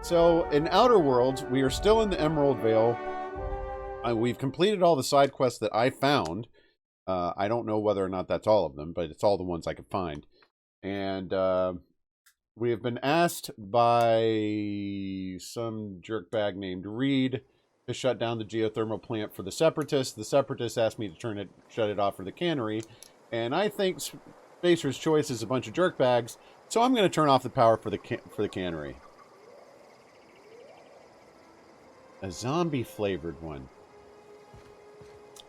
So, in Outer Worlds, we are still in the Emerald Vale. We've completed all the side quests that I found. I don't know whether or not that's all of them, but it's all the ones I could find. And we have been asked by some jerkbag named Reed to shut down the geothermal plant for the Separatists. The Separatists asked me to shut it off for the cannery. And I think Spacer's Choice is a bunch of jerkbags, so I'm going to turn off the power for the cannery. A zombie-flavored one.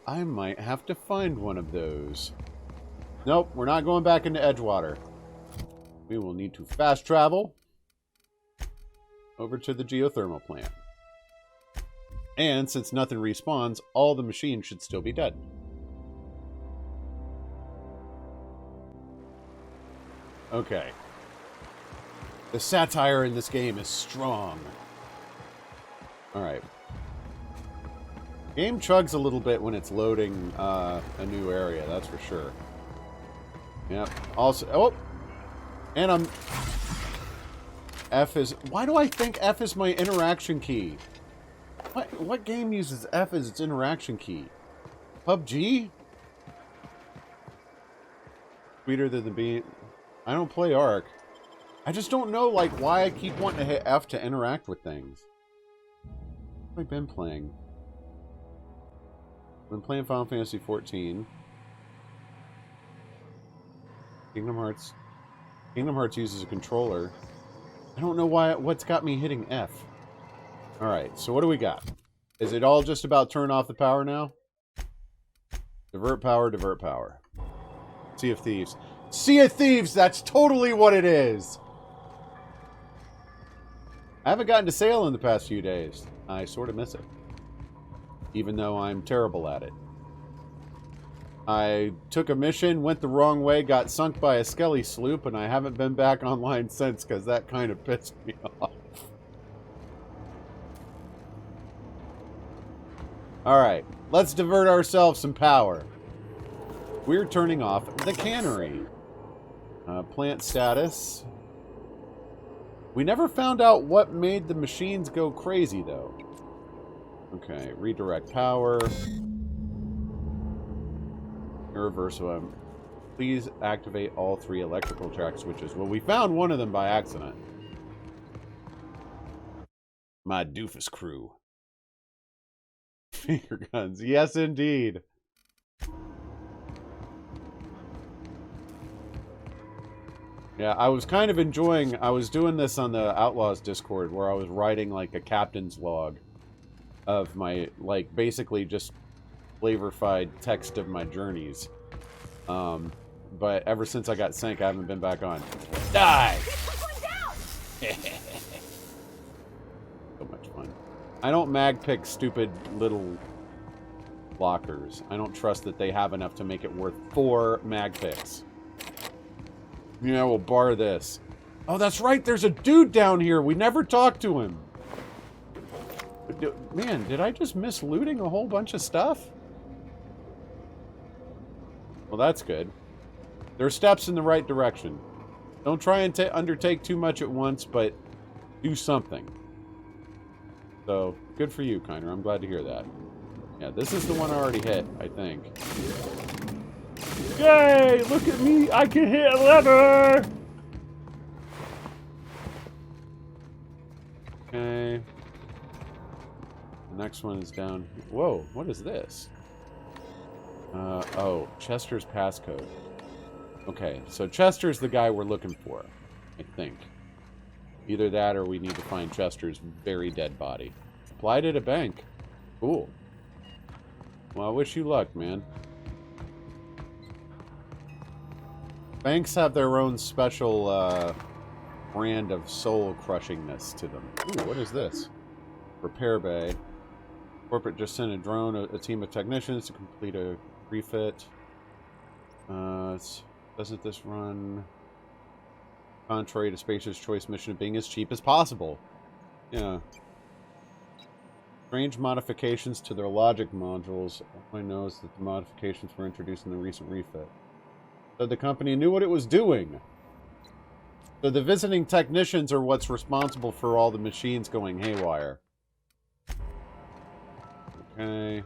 I might have to find one of those. Nope, we're not going back into Edgewater. We will need to fast travel over to the geothermal plant. And since nothing respawns, all the machines should still be dead. Okay. The satire in this game is strong. Alright. Game chugs a little bit when it's loading a new area, that's for sure. Yep. Also, oh! And F is... Why do I think F is my interaction key? What game uses F as its interaction key? PUBG? Sweeter than the beat. I don't play Ark. I just don't know, like, why I keep wanting to hit F to interact with things. What have I been playing? I've been playing Final Fantasy XIV. Kingdom Hearts. Kingdom Hearts uses a controller. I don't know what's got me hitting F. Alright, so what do we got? Is it all just about turn off the power now? Divert power, divert power. Sea of Thieves. Sea of Thieves, that's totally what it is! I haven't gotten to sail in the past few days. I sort of miss it. Even though I'm terrible at it. I took a mission, went the wrong way, got sunk by a skelly sloop, and I haven't been back online since because that kind of pissed me off. Alright, let's divert ourselves some power. We're turning off the cannery. Plant status. We never found out what made the machines go crazy, though. Okay, redirect power. Irreversible. Please activate all 3 electrical track switches. Well, we found one of them by accident. My doofus crew. Finger guns. Yes, indeed. Yeah, I was kind of enjoying... I was doing this on the Outlaws Discord, where I was writing, like, a captain's log of my, like, basically just flavorified text of my journeys. But ever since I got sank, I haven't been back on. Die! So much fun. I don't mag pick stupid little blockers. I don't trust that they have enough to make it worth 4 mag picks. Yeah, we'll bar this. Oh, that's right. There's a dude down here. We never talked to him. Man, did I just miss looting a whole bunch of stuff? Well, that's good. There are steps in the right direction. Don't try and undertake too much at once, but do something. So, good for you, Kiner. I'm glad to hear that. Yeah, this is the one I already hit, I think. Yay! Look at me! I can hit a lever! Okay. The next one is down. Whoa, what is this? Oh, Chester's passcode. Okay, so Chester's the guy we're looking for, I think. Either that or we need to find Chester's very dead body. Applied at a bank. Cool. Well, I wish you luck, man. Banks have their own special brand of soul-crushingness to them. Ooh, what is this? Repair bay. Corporate just sent a drone, a team of technicians to complete a refit. Doesn't this run contrary to Spacer's Choice mission of being as cheap as possible? Yeah. Strange modifications to their logic modules. All I know is that the modifications were introduced in the recent refit. Said the company knew what it was doing. So the visiting technicians are what's responsible for all the machines going haywire. Okay.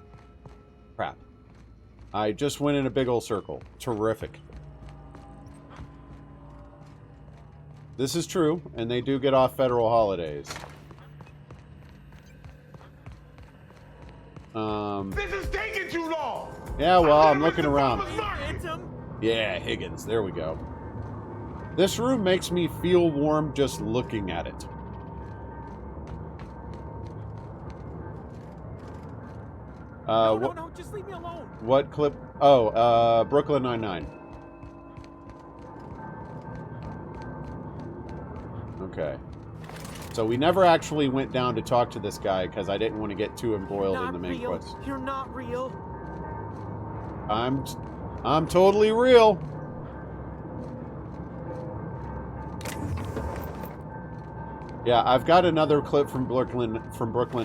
Crap. I just went in a big old circle. Terrific. This is true, and they do get off federal holidays. This is taking too long! Yeah, well, I'm looking around. Yeah, Higgins. There we go. This room makes me feel warm just looking at it. No, just leave me alone. What clip? Oh, Brooklyn Nine-Nine. Okay. So we never actually went down to talk to this guy because I didn't want to get too embroiled in the main quest. You're not real. I'm totally real. Yeah, I've got another clip from Brooklyn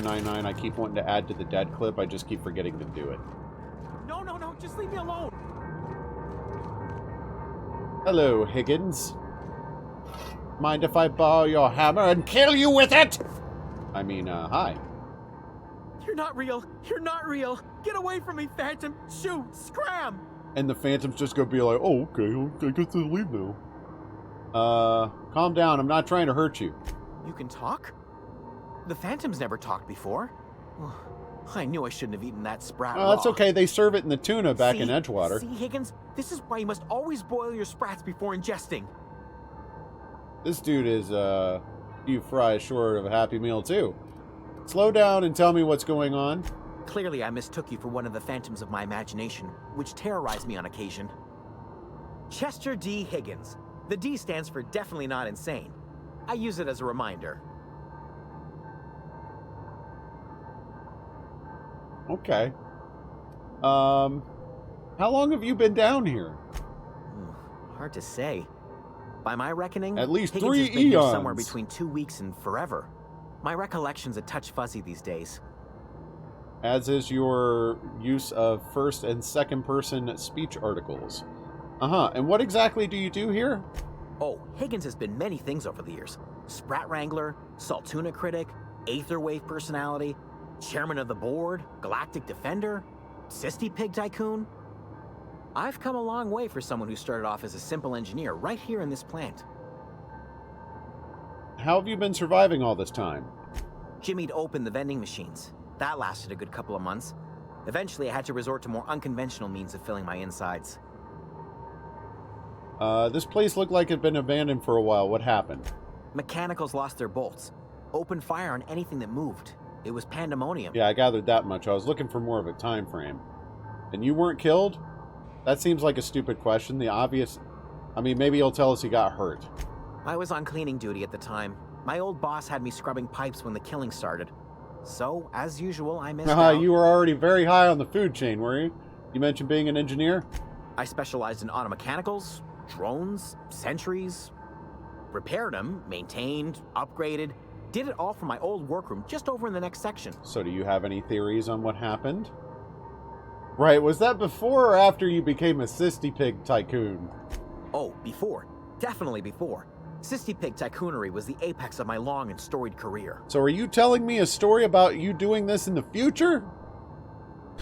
Nine-Nine I keep wanting to add to the dead clip. I just keep forgetting to do it. No, just leave me alone. Hello, Higgins. Mind if I borrow your hammer and kill you with it? I mean, hi. You're not real. You're not real. Get away from me, Phantom. Shoot. Scram. And the Phantom's just gonna be like, oh, okay, I guess I'll leave now. Calm down. I'm not trying to hurt you. You can talk? The Phantom's never talked before. I knew I shouldn't have eaten that sprat raw. That's okay. They serve it in the tuna back in Edgewater. See, Higgins? This is why you must always boil your sprats before ingesting. This dude is, you fry short of a Happy Meal, too. Slow down and tell me what's going on. Clearly, I mistook you for one of the phantoms of my imagination, which terrorized me on occasion. Chester D. Higgins. The D stands for definitely not insane. I use it as a reminder. Okay. How long have you been down here? Hard to say. By my reckoning, at least Higgins 3 has been here eons. somewhere between 2 weeks and forever. My recollection's a touch fuzzy these days. As is your use of first and second person speech articles. And what exactly do you do here? Oh, Higgins has been many things over the years. Sprat Wrangler, Saltuna Critic, Aetherwave Personality, Chairman of the Board, Galactic Defender, Sisty Pig Tycoon. I've come a long way for someone who started off as a simple engineer right here in this plant. How have you been surviving all this time? Jimmy'd opened the vending machines. That lasted a good couple of months. Eventually, I had to resort to more unconventional means of filling my insides. This place looked like it'd been abandoned for a while. What happened? Mechanicals lost their bolts. Opened fire on anything that moved. It was pandemonium. Yeah, I gathered that much. I was looking for more of a time frame. And you weren't killed? That seems like a stupid question. The obvious... I mean, maybe he'll tell us he got hurt. I was on cleaning duty at the time. My old boss had me scrubbing pipes when the killing started. So, as usual, I missed out. You were already very high on the food chain, were you? You mentioned being an engineer? I specialized in automechanicals, drones, sentries. Repaired them, maintained, upgraded. Did it all from my old workroom just over in the next section. So do you have any theories on what happened? Right, was that before or after you became a Sisty Pig Tycoon? Oh, before. Definitely before. Sisty Pig Tycoonery was the apex of my long and storied career. So are you telling me a story about you doing this in the future?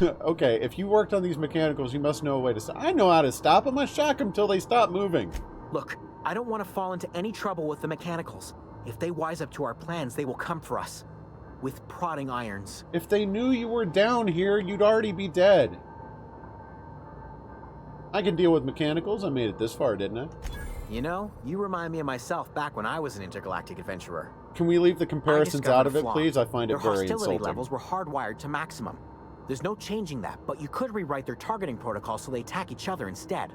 Okay, if you worked on these mechanicals, you must know a way to stop. I know how to stop them. I shock them till they stop moving. Look, I don't want to fall into any trouble with the mechanicals. If they wise up to our plans, they will come for us. With prodding irons. If they knew you were down here, you'd already be dead. I can deal with mechanicals. I made it this far, didn't I? You know, you remind me of myself back when I was an intergalactic adventurer. Can we leave the comparisons out of it, please? I find it very insulting. Their hostility levels were hardwired to maximum. There's no changing that, but you could rewrite their targeting protocol so they attack each other instead.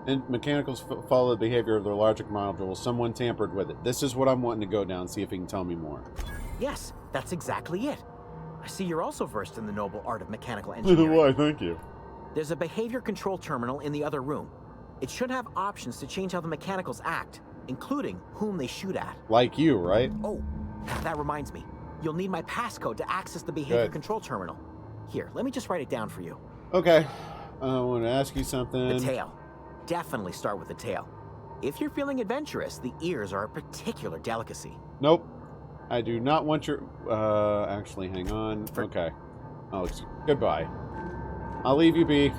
And mechanicals follow the behavior of their logic module. Someone tampered with it. This is what I'm wanting to go down, see if he can tell me more. Yes, that's exactly it. I see you're also versed in the noble art of mechanical engineering. Why, thank you. There's a behavior control terminal in the other room. It should have options to change how the mechanicals act, including whom they shoot at. Like you, right? Oh, that reminds me. You'll need my passcode to access the behavior control terminal. Here, let me just write it down for you. Okay. I want to ask you something. The tail. definitely start with the tail. If you're feeling adventurous, the ears are a particular delicacy. Nope. I do not want your... actually, hang on. Okay. Oh, goodbye. I'll leave you be.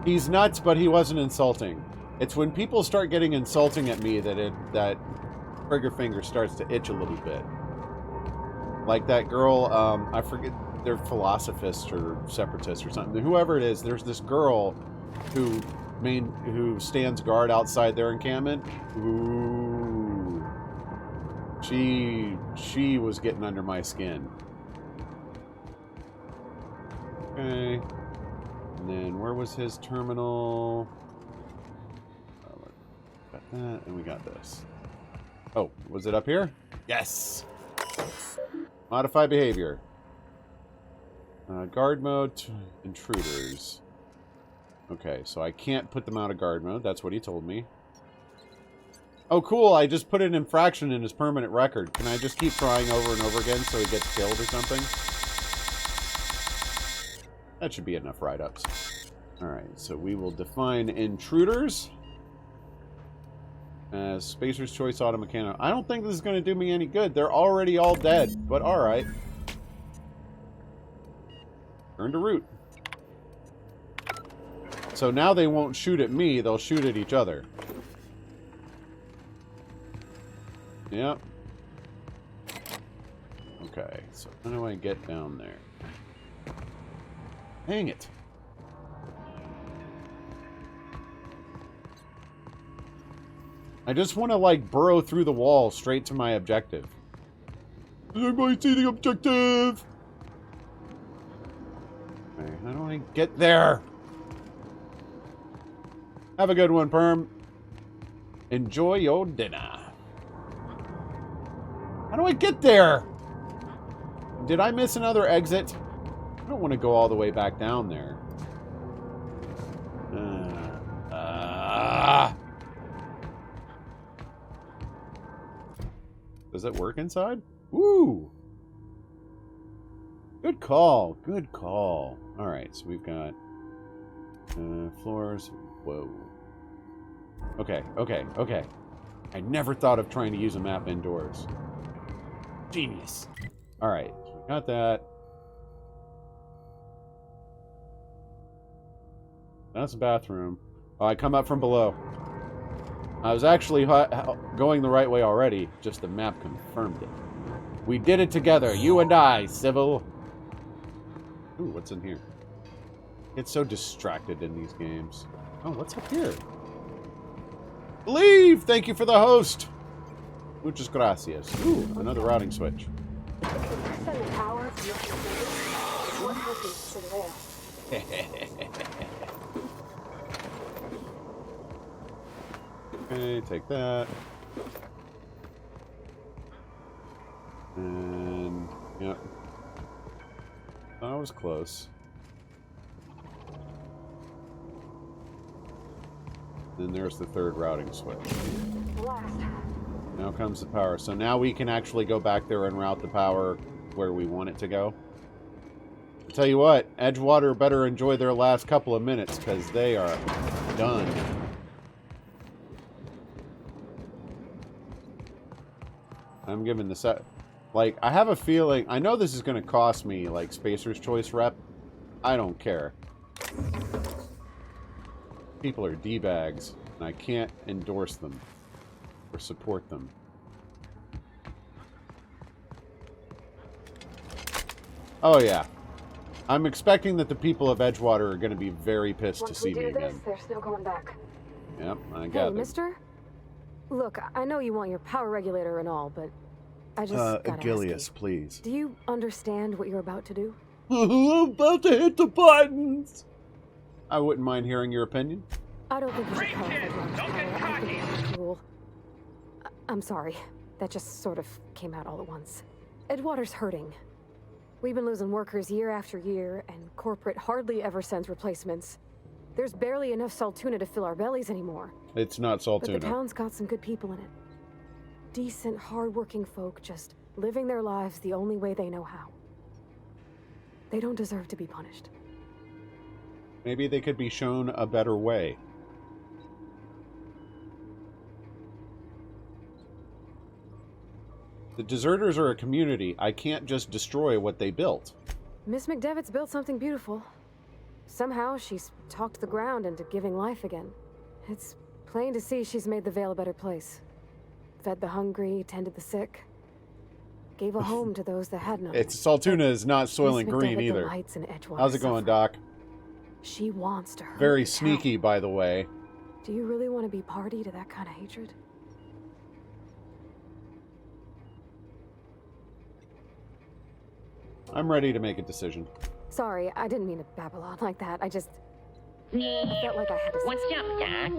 He's nuts, but he wasn't insulting. It's when people start getting insulting at me that trigger finger starts to itch a little bit. Like that girl, I forget, they're philosophist or separatist or something. Whoever it is, there's this girl who stands guard outside their encampment. Ooh. She was getting under my skin. Okay. And then where was his terminal? Got that, and we got this. Oh, was it up here? Yes! Modify behavior. Guard mode, intruders. Okay, so I can't put them out of guard mode. That's what he told me. Oh, cool. I just put an infraction in his permanent record. Can I just keep trying over and over again so he gets killed or something? That should be enough write-ups. Alright, so we will define intruders as Spacer's Choice Automechanic. I don't think this is going to do me any good. They're already all dead, but alright. Turn to route. So now they won't shoot at me, they'll shoot at each other. Yep. Okay, so how do I get down there? Dang it. I just want to, like, burrow through the wall straight to my objective. Does anybody see the objective? Okay, how do I get there? Have a good one, Perm. Enjoy your dinner. How do I get there? Did I miss another exit? I don't want to go all the way back down there. Does it work inside? Woo! Good call. Good call. Alright, so we've got floors. Whoa. Okay, okay, okay. I never thought of trying to use a map indoors. Genius. Alright, so we got that. That's the bathroom. Oh, I come up from below. I was actually going the right way already, just the map confirmed it. We did it together, you and I, Civil. Ooh, what's in here? Get so distracted in these games. Oh, what's up here? Believe! Thank you for the host! Muchas gracias. Ooh, another routing switch. Okay, take that. And, yeah. That was close. Then there's the third routing switch. Now comes the power. So now we can actually go back there and route the power where we want it to go. I'll tell you what, Edgewater better enjoy their last couple of minutes, because they are done. I'm giving this up. Like, I have a feeling... I know this is going to cost me, like, Spacer's Choice rep. I don't care. People are D-bags, and I can't endorse them or support them. Oh, yeah. I'm expecting that the people of Edgewater are going to be very pissed to see me again. There's no going back. Yep, I gather. Hey, mister? Look, I know you want your power regulator and all, but I just gotta Agilius, ask you, please. do you understand what you're about to do? I'm about to hit the buttons! I wouldn't mind hearing your opinion. I don't think you should call it power. I think it's cruel. I'm sorry. That just sort of came out all at once. Edgewater's hurting. We've been losing workers year after year, and corporate hardly ever sends replacements. There's barely enough Saltuna to fill our bellies anymore. It's not Saltuna. But the town's got some good people in it. Decent, hard-working folk just living their lives the only way they know how. They don't deserve to be punished. Maybe they could be shown a better way. The deserters are a community. I can't just destroy what they built. Miss McDevitt's built something beautiful. Somehow she's talked the ground into giving life again. It's plain to see she's made the Vale a better place. Fed the hungry, tended the sick. Gave a home to those that had none. Saltuna is not Soylent Miss Green McDevitt either. delights in Edgewater How's it going, Doc? She wants to hurt Very as sneaky, hell. by the way. Do you really want to be party to that kind of hatred? I'm ready to make a decision. Sorry, I didn't mean to babble on like that. I felt like I had to say What's up, Doc?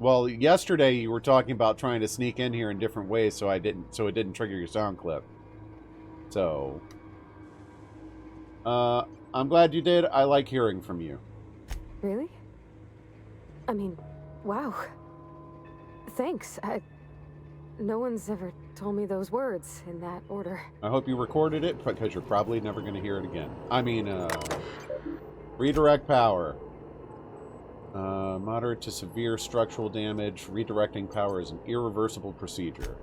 Well, yesterday you were talking about trying to sneak in here in different ways, so it didn't trigger your sound clip. So, I'm glad you did. I like hearing from you. Really? I mean, wow. Thanks. No one's ever told me those words in that order. I hope you recorded it, because you're probably never going to hear it again. I mean, redirect power. Moderate to severe structural damage. Redirecting power is an irreversible procedure.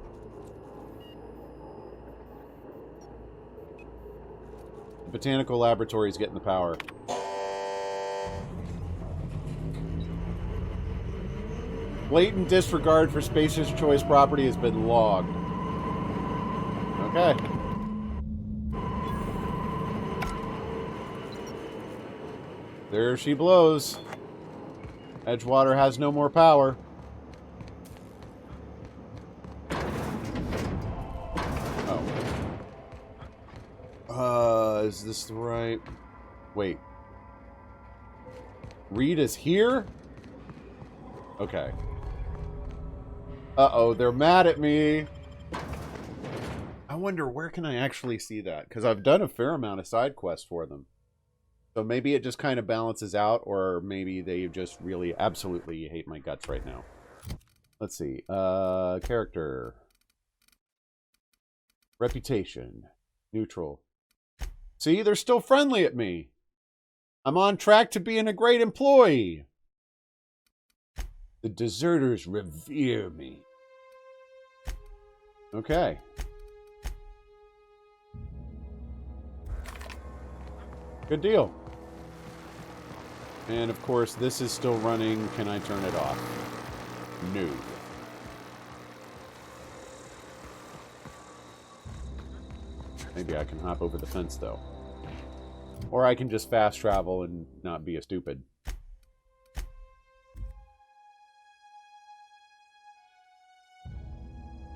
The Botanical Laboratory is getting the power. Blatant disregard for Spacer's Choice property has been logged. Okay. There she blows. Edgewater has no more power. Oh. Is this the right... Wait. Reed is here? Okay. Uh-oh, they're mad at me. I wonder, where can I actually see that? Because I've done a fair amount of side quests for them. So maybe it just kind of balances out, or maybe they just really absolutely hate my guts right now. Let's see. Character. Reputation. Neutral. See, they're still friendly at me. I'm on track to being a great employee. The deserters revere me. Okay. Good deal. And of course, this is still running. Can I turn it off? No. Maybe I can hop over the fence, though. Or I can just fast travel and not be a stupid.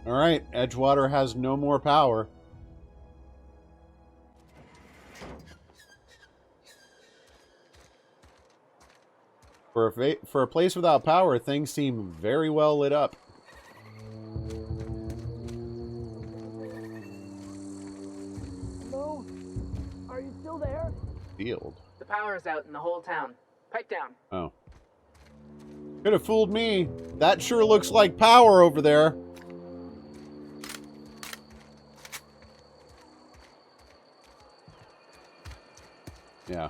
Alright, Edgewater has no more power. For a place without power, things seem very well lit up. Hello? Are you still there? Field. The power's out in the whole town. Pipe down. Oh. Could have fooled me. That sure looks like power over there. Yeah.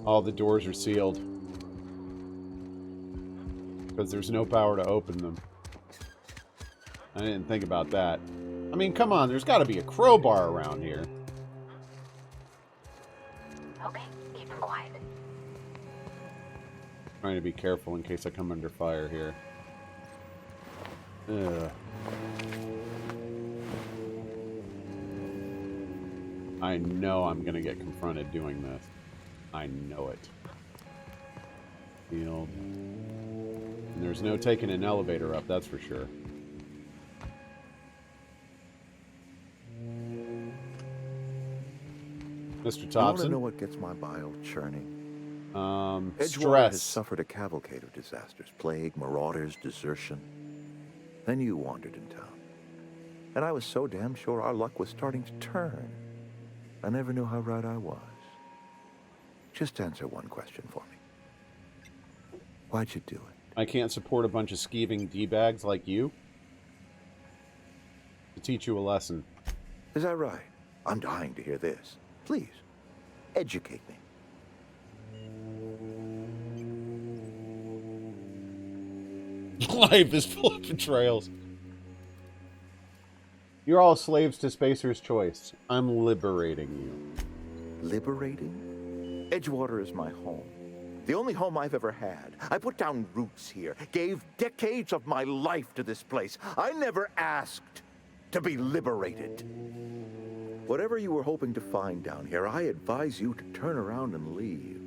All the doors are sealed. Because there's no power to open them. I didn't think about that. I mean, come on, there's got to be a crowbar around here. Okay, keep him quiet. Trying to be careful in case I come under fire here. Ugh. I know I'm going to get confronted doing this. I know it. Field. And there's no taking an elevator up, that's for sure. Mr. You want to know Thompson? what gets my bile churning? Edgewater has Stress. suffered a cavalcade of disasters. Plague, marauders, desertion. Then you wandered in town. And I was so damn sure our luck was starting to turn. I never knew how right I was. Just answer one question for me. Why'd you do it? I can't support a bunch of skeeving D-bags like you. To teach you a lesson. Is that right? I'm dying to hear this. Please, educate me. Life is full of betrayals. You're all slaves to Spacer's Choice. I'm liberating you. Liberating? Edgewater is my home. The only home I've ever had. I put down roots here, gave decades of my life to this place. I never asked to be liberated. Whatever you were hoping to find down here, I advise you to turn around and leave.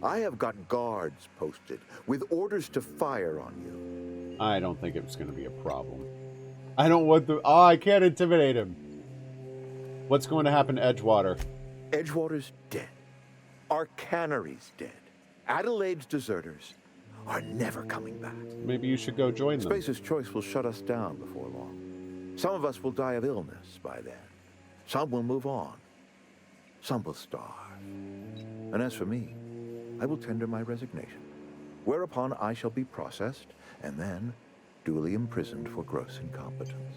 I have got guards posted with orders to fire on you. I don't think it's going to be a problem. I don't want the... Oh, I can't intimidate him. What's going to happen to Edgewater? Edgewater's dead. Our cannery's dead. Adelaide's deserters are never coming back. Maybe you should go join them. Spacer's Choice will shut us down before long. Some of us will die of illness by then. Some will move on. Some will starve. And as for me, I will tender my resignation, whereupon I shall be processed and then duly imprisoned for gross incompetence.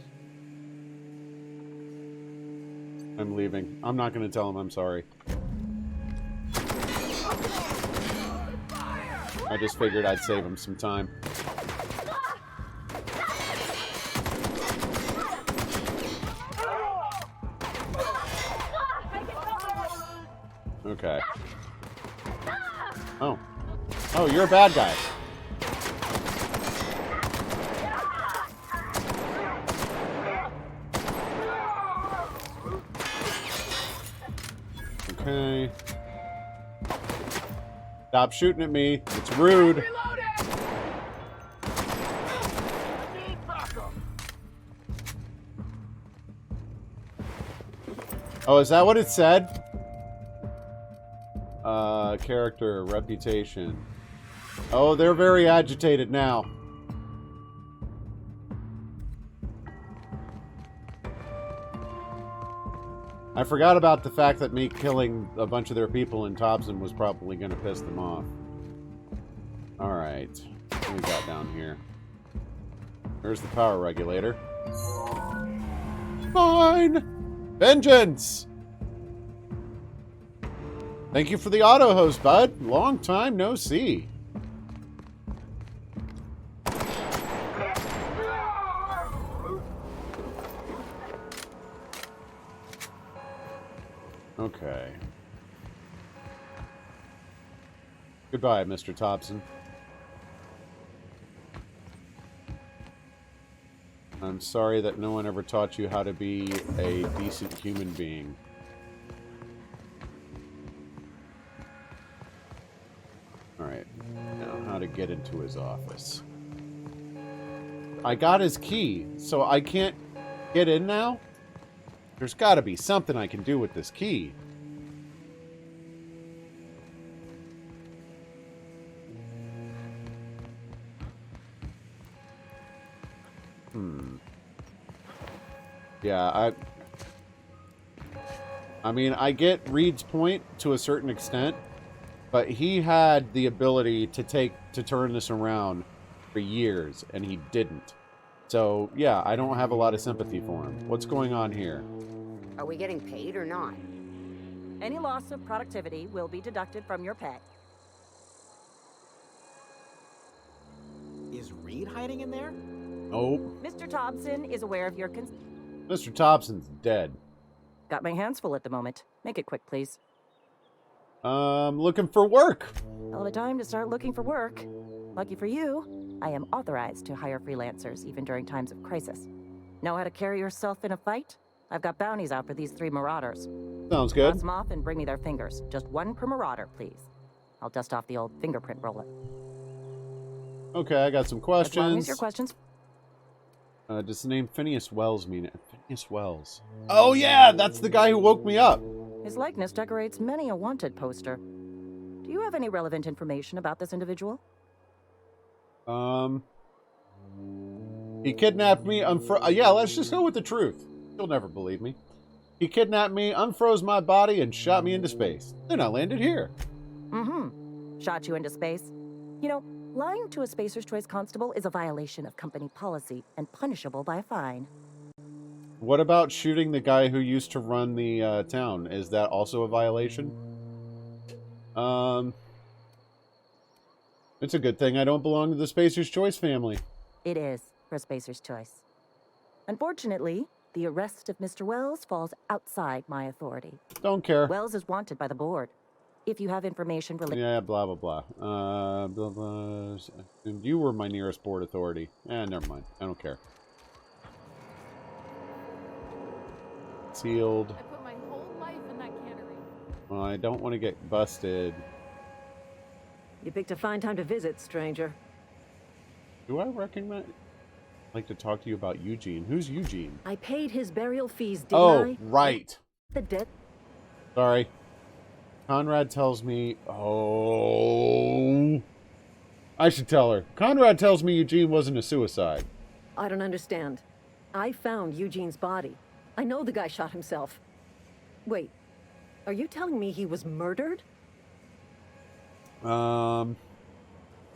I'm leaving. I'm not going to tell him I'm sorry. I just figured I'd save him some time. Okay. Oh. Oh, you're a bad guy. Okay. Stop shooting at me. It's rude. Oh, is that what it said? Character, reputation. Oh, they're very agitated now. I forgot about the fact that me killing a bunch of their people in Thompson was probably going to piss them off. Alright. What do we got down here? There's the power regulator. Fine! Vengeance! Thank you for the auto host, bud. Long time no see. Okay. Goodbye, Mr. Thompson. I'm sorry that no one ever taught you how to be a decent human being. Alright. Now, how to get into his office. I got his key, so I can't get in now? There's got to be something I can do with this key. Yeah, I mean, I get Reed's point to a certain extent, but he had the ability to turn this around for years, and he didn't. So, yeah, I don't have a lot of sympathy for him. What's going on here? Are we getting paid or not? Any loss of productivity will be deducted from your pay. Is Reed hiding in there? Nope. Mr. Thompson is aware of your Mr. Thompson's dead. Got my hands full at the moment. Make it quick, please. Looking for work. Hell of a time to start looking for work. Lucky for you, I am authorized to hire freelancers even during times of crisis. Know how to carry yourself in a fight? I've got bounties out for these 3 marauders. Sounds good. Toss them off and bring me their fingers. Just 1 per marauder, please. I'll dust off the old fingerprint roller. Okay, I got some As long questions. as your questions... Does the name Phineas Wells mean it? Phineas Wells. Oh yeah, that's the guy who woke me up. His likeness decorates many a wanted poster. Do you have any relevant information about this individual? He kidnapped me, yeah, let's just go with the truth. You'll never believe me. He kidnapped me, unfroze my body, and shot me into space. Then I landed here. Mm-hmm. Shot you into space. You know, lying to a Spacer's Choice constable is a violation of company policy and punishable by a fine. What about shooting the guy who used to run the town? Is that also a violation? It's a good thing I don't belong to the Spacer's Choice family. It is for Spacer's Choice. Unfortunately, The arrest of Mr. Wells falls outside my authority. Don't care. Wells is wanted by the board. If you have information related... Yeah, blah, blah, blah. Blah, blah. You were my nearest board authority. Never mind. I don't care. Sealed. I put my whole life in that cannery. Well, I don't want to get busted. You picked a fine time to visit, stranger. Do I recognize... I'd like to talk to you about Eugene. Who's Eugene? I paid his burial fees, didn't I? Right. The debt. Sorry. Conrad tells me... Oh... I should tell her. Conrad tells me Eugene wasn't a suicide. I don't understand. I found Eugene's body. I know the guy shot himself. Wait, are you telling me he was murdered? You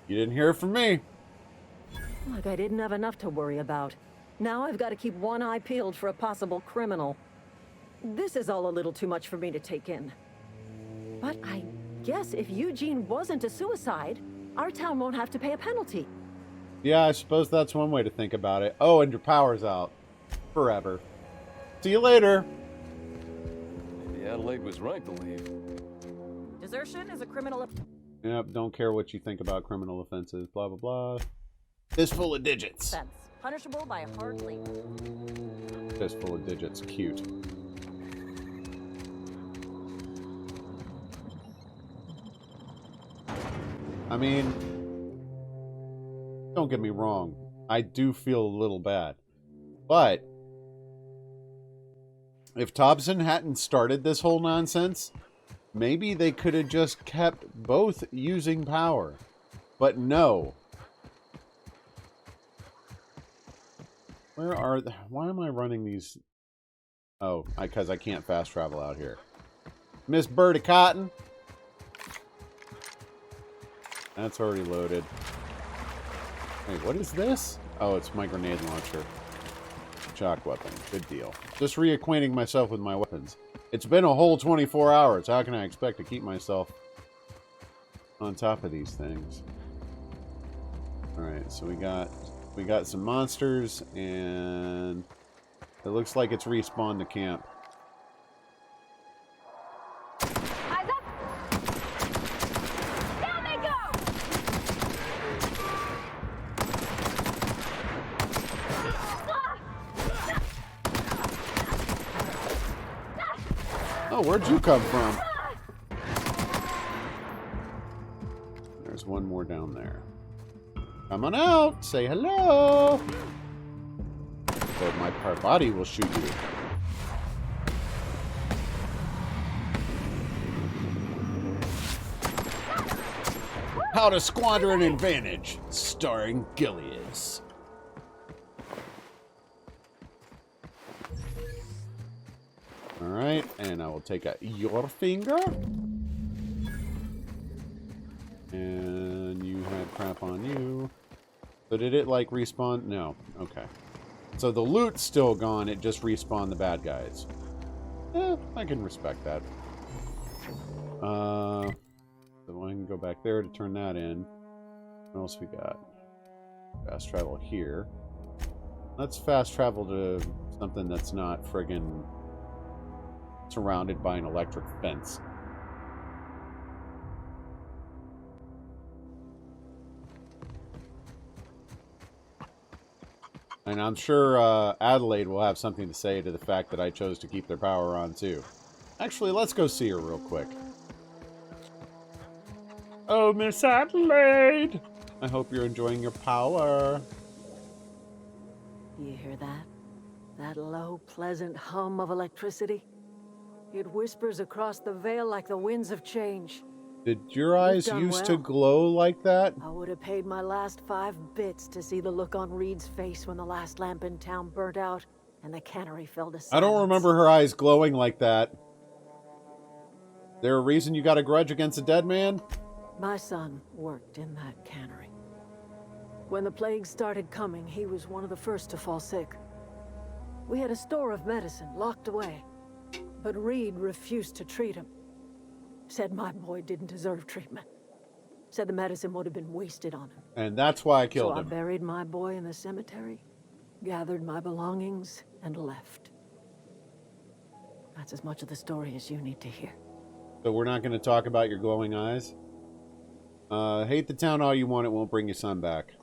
didn't hear it from me. Like I didn't have enough to worry about. Now I've got to keep one eye peeled for a possible criminal. This is all a little too much for me to take in. But I guess if Eugene wasn't a suicide, our town won't have to pay a penalty. Yeah, I suppose that's one way to think about it. Oh, and your power's out. Forever. See you later. Maybe Adelaide was right to leave. Desertion is a criminal... Yep, don't care what you think about criminal offenses. Blah, blah, blah. Fistful of digits. offense, punishable by a hard labor. Fistful of digits. Cute. I mean, don't get me wrong. I do feel a little bad. But if Thompson hadn't started this whole nonsense, maybe they could have just kept both using power. But no. Where are the... Why am I running these... Oh, because I can't fast travel out here. Miss Birdie Cotton. That's already loaded. Wait, what is this? Oh, it's my grenade launcher. Shock weapon. Good deal. Just reacquainting myself with my weapons. It's been a whole 24 hours. How can I expect to keep myself on top of these things? Alright, so we got some monsters, and it looks like it's respawned the camp. Eyes up! Down they go! Oh, where'd you come from? There's one more down there. Come on out! Say hello! But my body will shoot you. How to Squander an Advantage, starring Gilius. Alright, and I will take out your finger. And you had crap on you. So did it, like, respawn? No. Okay. So the loot's still gone, it just respawned the bad guys. I can respect that. So I can go back there to turn that in. What else we got? Fast travel here. Let's fast travel to something that's not friggin' surrounded by an electric fence. And I'm sure Adelaide will have something to say to the fact that I chose to keep their power on, too. Actually, let's go see her real quick. Oh, Miss Adelaide! I hope you're enjoying your power. You hear that? That low, pleasant hum of electricity? It whispers across the Vale like the winds of change. Did your eyes used to glow like that? I would have paid my last 5 bits to see the look on Reed's face when the last lamp in town burnt out and the cannery fell to silence. I don't remember her eyes glowing like that. There a reason you got a grudge against a dead man? My son worked in that cannery. When the plague started coming, he was one of the first to fall sick. We had a store of medicine locked away, but Reed refused to treat him. Said my boy didn't deserve treatment. Said the medicine would have been wasted on him. And that's why I killed him. So I buried my boy in the cemetery, gathered my belongings, and left. That's as much of the story as you need to hear. So we're not going to talk about your glowing eyes? Hate the town all you want, it won't bring your son back.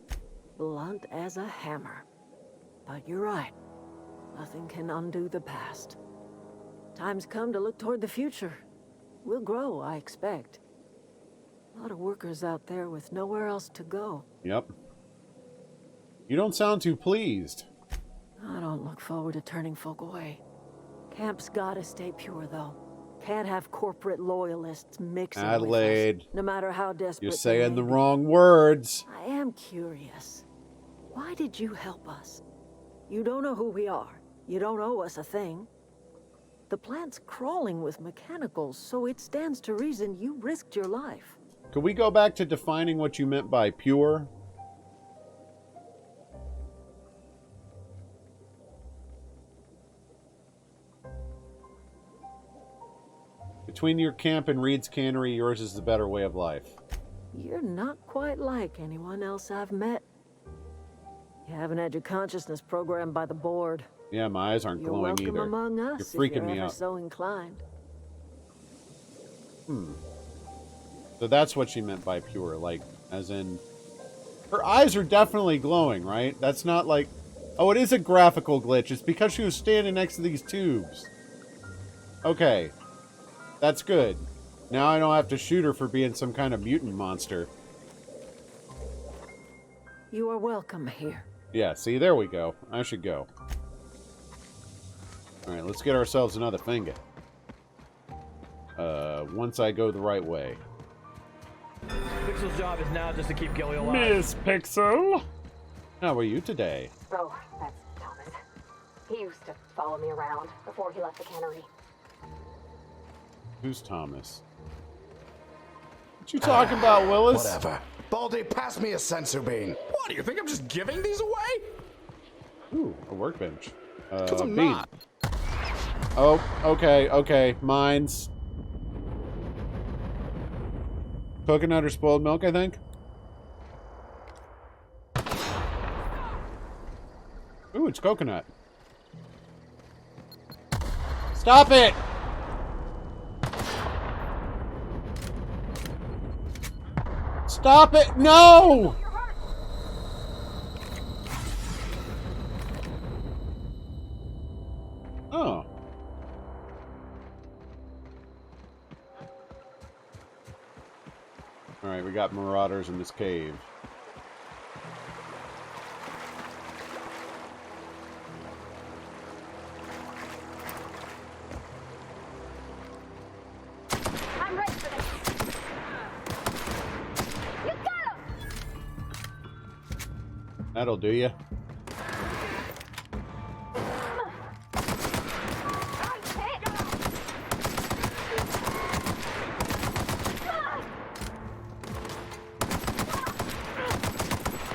Blunt as a hammer. But you're right. Nothing can undo the past. Time's come to look toward the future. We'll grow, I expect. A lot of workers out there with nowhere else to go. Yep. You don't sound too pleased. I don't look forward to turning folk away. Camp's gotta stay pure, though. Can't have corporate loyalists mixing Adelaide, with us, no matter how desperate you're they saying may the be. wrong words. I am curious. Why did you help us? You don't know who we are. You don't owe us a thing. The plant's crawling with mechanicals, so it stands to reason you risked your life. Could we go back to defining what you meant by pure? Between your camp and Reed's Cannery, yours is the better way of life. You're not quite like anyone else I've met. You haven't had your consciousness programmed by the board. Yeah, my eyes aren't You're glowing welcome either. among us You're freaking if you're me ever out. so inclined. So that's what she meant by pure, like, as in... Her eyes are definitely glowing, right? That's not like... Oh, it is a graphical glitch. It's because she was standing next to these tubes. Okay. That's good. Now I don't have to shoot her for being some kind of mutant monster. You are welcome here. Yeah, see, there we go. I should go. Alright, let's get ourselves another finger. Once I go the right way. Pixel's job is now just to keep Gilly alive. Miss Pixel! How are you today? Oh, that's Thomas. He used to follow me around before he left the cannery. Who's Thomas? What you talking about, Willis? Whatever. Baldy, pass me a sensor beam. What, do you think I'm just giving these away? Ooh, a workbench. Because I'm beam. not. Oh, okay, okay. Mines. Coconut or spoiled milk, I think. Ooh, it's coconut. Stop it! Stop it! No! Oh. Alright, we got marauders in this cave. I'm ready for this. You got him! That'll do ya.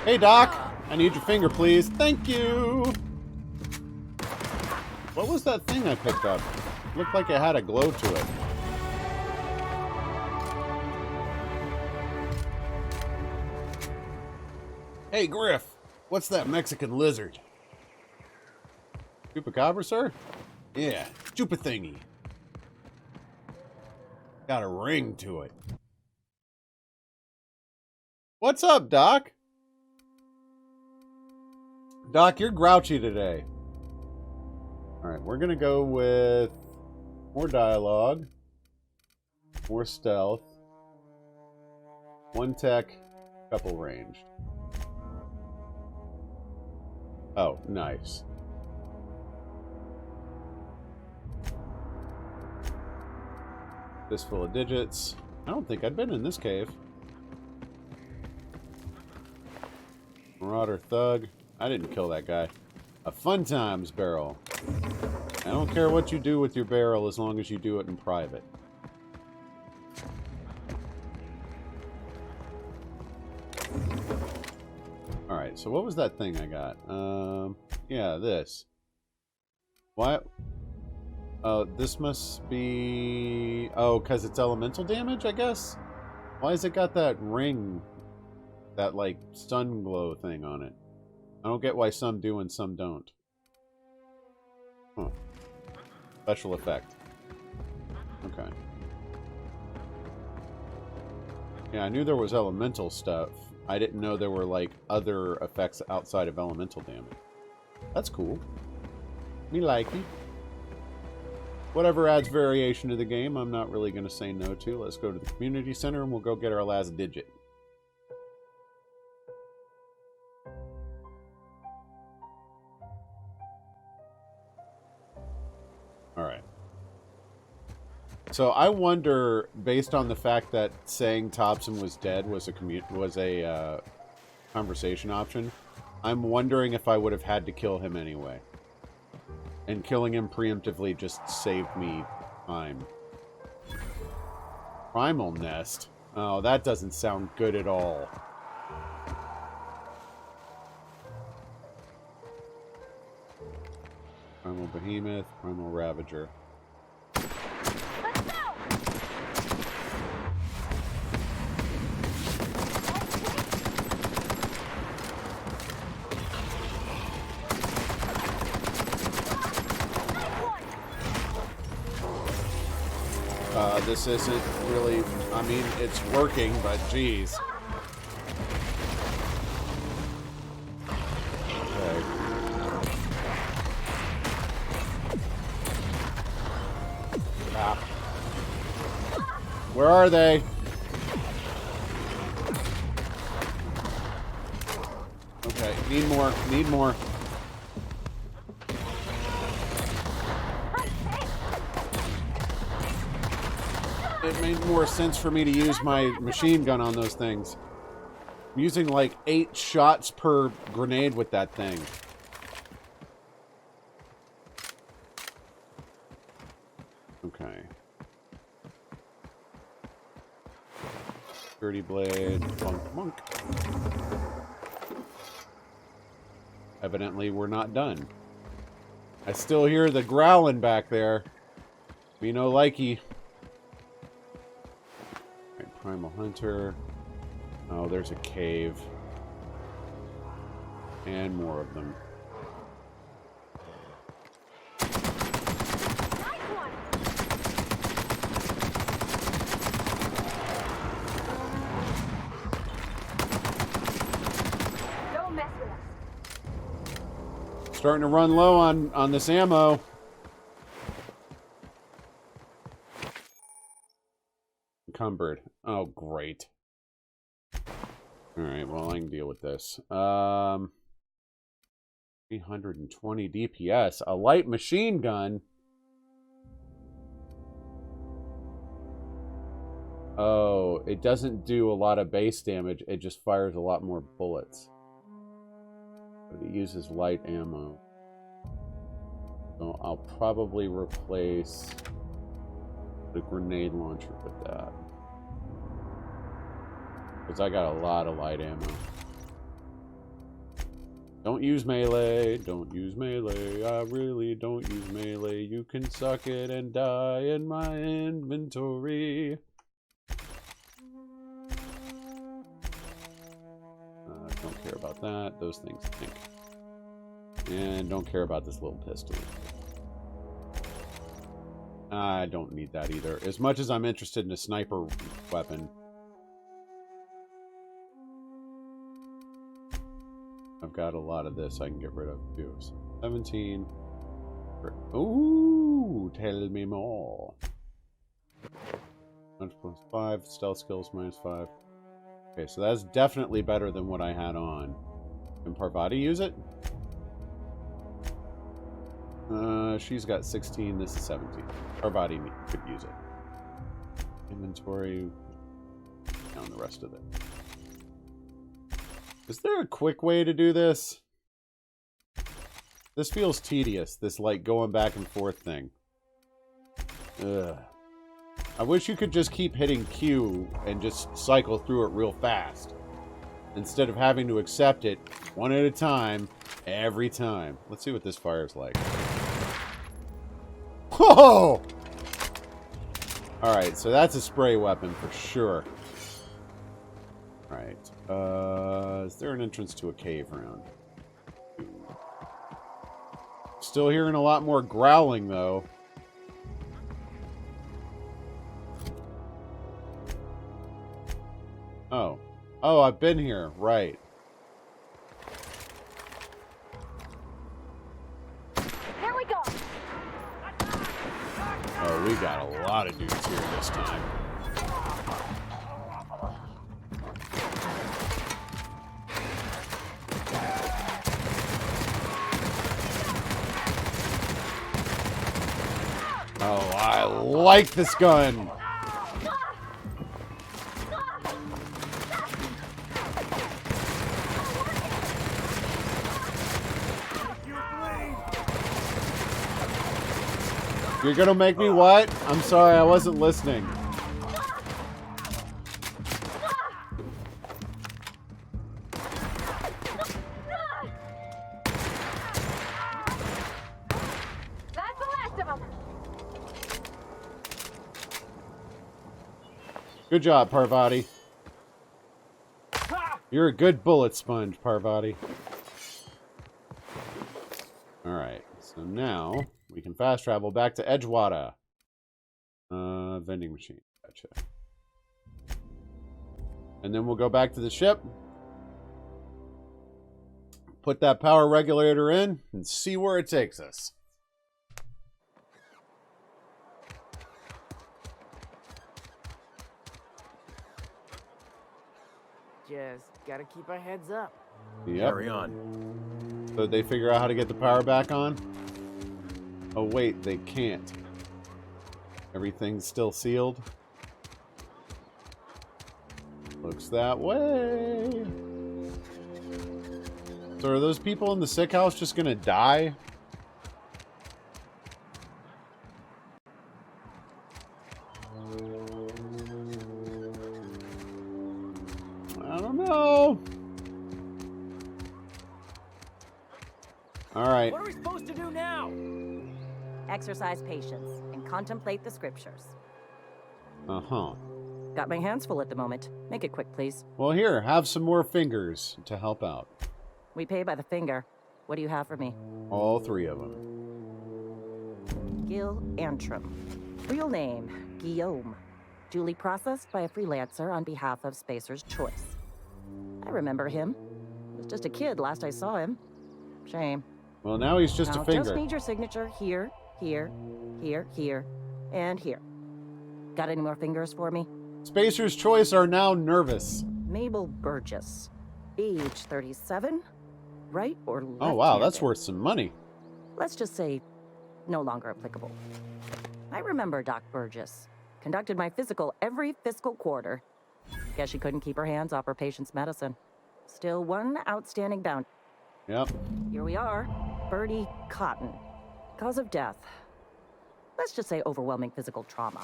Hey, Doc. I need your finger, please. Thank you. What was that thing I picked up? Looked like it had a glow to it. Hey, Griff. What's that Mexican lizard? Chupacabra, sir? Yeah, chupa thingy. Got a ring to it. What's up, Doc? Doc, you're grouchy today. Alright, we're gonna go with more dialogue, more stealth, one tech, couple ranged. Oh, nice. Fistful of digits. I don't think I'd been in this cave. Marauder Thug. I didn't kill that guy. A Fun Times barrel. I don't care what you do with your barrel as long as you do it in private. Alright, so what was that thing I got? Yeah, this. What? Oh, this must be... Oh, because it's elemental damage, I guess? Why has it got that ring? That, like, sun glow thing on it? I don't get why some do and some don't. Huh. Special effect. Okay. Yeah, I knew there was elemental stuff. I didn't know there were, like, other effects outside of elemental damage. That's cool. Me like it. Whatever adds variation to the game, I'm not really going to say no to. Let's go to the community center and we'll go get our last digit. Alright. So I wonder, based on the fact that saying Thompson was dead was a conversation option, I'm wondering if I would have had to kill him anyway. And killing him preemptively just saved me time. Primal Nest? Oh, that doesn't sound good at all. Primal Behemoth, Primal Ravager. This isn't really, I mean, it's working, but geez. Okay. Ah. Where are they? Okay, need more, need more. It made more sense for me to use my machine gun on those things. I'm using like 8 shots per grenade with that thing. Okay. Dirty blade, monk, monk. Evidently, we're not done. I still hear the growling back there. Me no likey. Right, Primal Hunter. Oh, there's a cave. And more of them. Starting to run low on this ammo. Encumbered. Oh, great. Alright, well, I can deal with this. 320 DPS. A light machine gun? Oh, it doesn't do a lot of base damage. It just fires a lot more bullets. But it uses light ammo. So I'll probably replace the grenade launcher with that. Because I got a lot of light ammo. Don't use melee. Don't use melee. I really don't use melee. You can suck it and die in my inventory. Don't care about that. Those things stink. And don't care about this little pistol. I don't need that either. As much as I'm interested in a sniper weapon. I've got a lot of this I can get rid of too. So 17. Ooh, tell me more. 100+5. Stealth skills -5. Okay, so that's definitely better than what I had on. Can Parvati use it? She's got 16, this is 17. Parvati could use it. Inventory. Down the rest of it. Is there a quick way to do this? This feels tedious, this like going back and forth thing. Ugh. I wish you could just keep hitting Q and just cycle through it real fast. Instead of having to accept it one at a time, every time. Let's see what this fire's like. Whoa! Alright, so that's a spray weapon for sure. Alright. Is there an entrance to a cave round? Still hearing a lot more growling, though. Oh, I've been here. Right. Here we go. Oh, we got a lot of dudes here this time. Oh, I like this gun. You're gonna make me what? I'm sorry, I wasn't listening. That's the last of them. Good job, Parvati. You're a good bullet sponge, Parvati. Alright, so now we can fast travel back to Edgewater. Vending machine. Gotcha. And then we'll go back to the ship. Put that power regulator in and see where it takes us. Just gotta keep our heads up. Yep. Carry on. So they figure out how to get the power back on? Oh wait, they can't. Everything's still sealed. Looks that way. So are those people in the sick house just gonna die? I don't know. All right. What are we supposed to do now? Exercise patience and contemplate the scriptures. Uh-huh. Got my hands full at the moment. Make it quick, please. Well, here, have some more fingers to help out. We pay by the finger. What do you have for me? All three of them. Gil Antrim. Real name, Guillaume. Duly processed by a freelancer on behalf of Spacer's Choice. I remember him. He was just a kid last I saw him. Shame. Well, now he's just Now, a finger. Just need your signature here, here, here, here, and here. Got any more fingers for me? Spacer's Choice are now nervous. Mabel Burgess. Age 37. Right or left? Oh, wow, that's worth some money. Let's just say no longer applicable. I remember Doc Burgess. Conducted my physical every fiscal quarter. Guess she couldn't keep her hands off her patient's medicine. Still one outstanding bounty. Yep. Here we are. Bertie Cotton. Cause of death. Let's just say overwhelming physical trauma.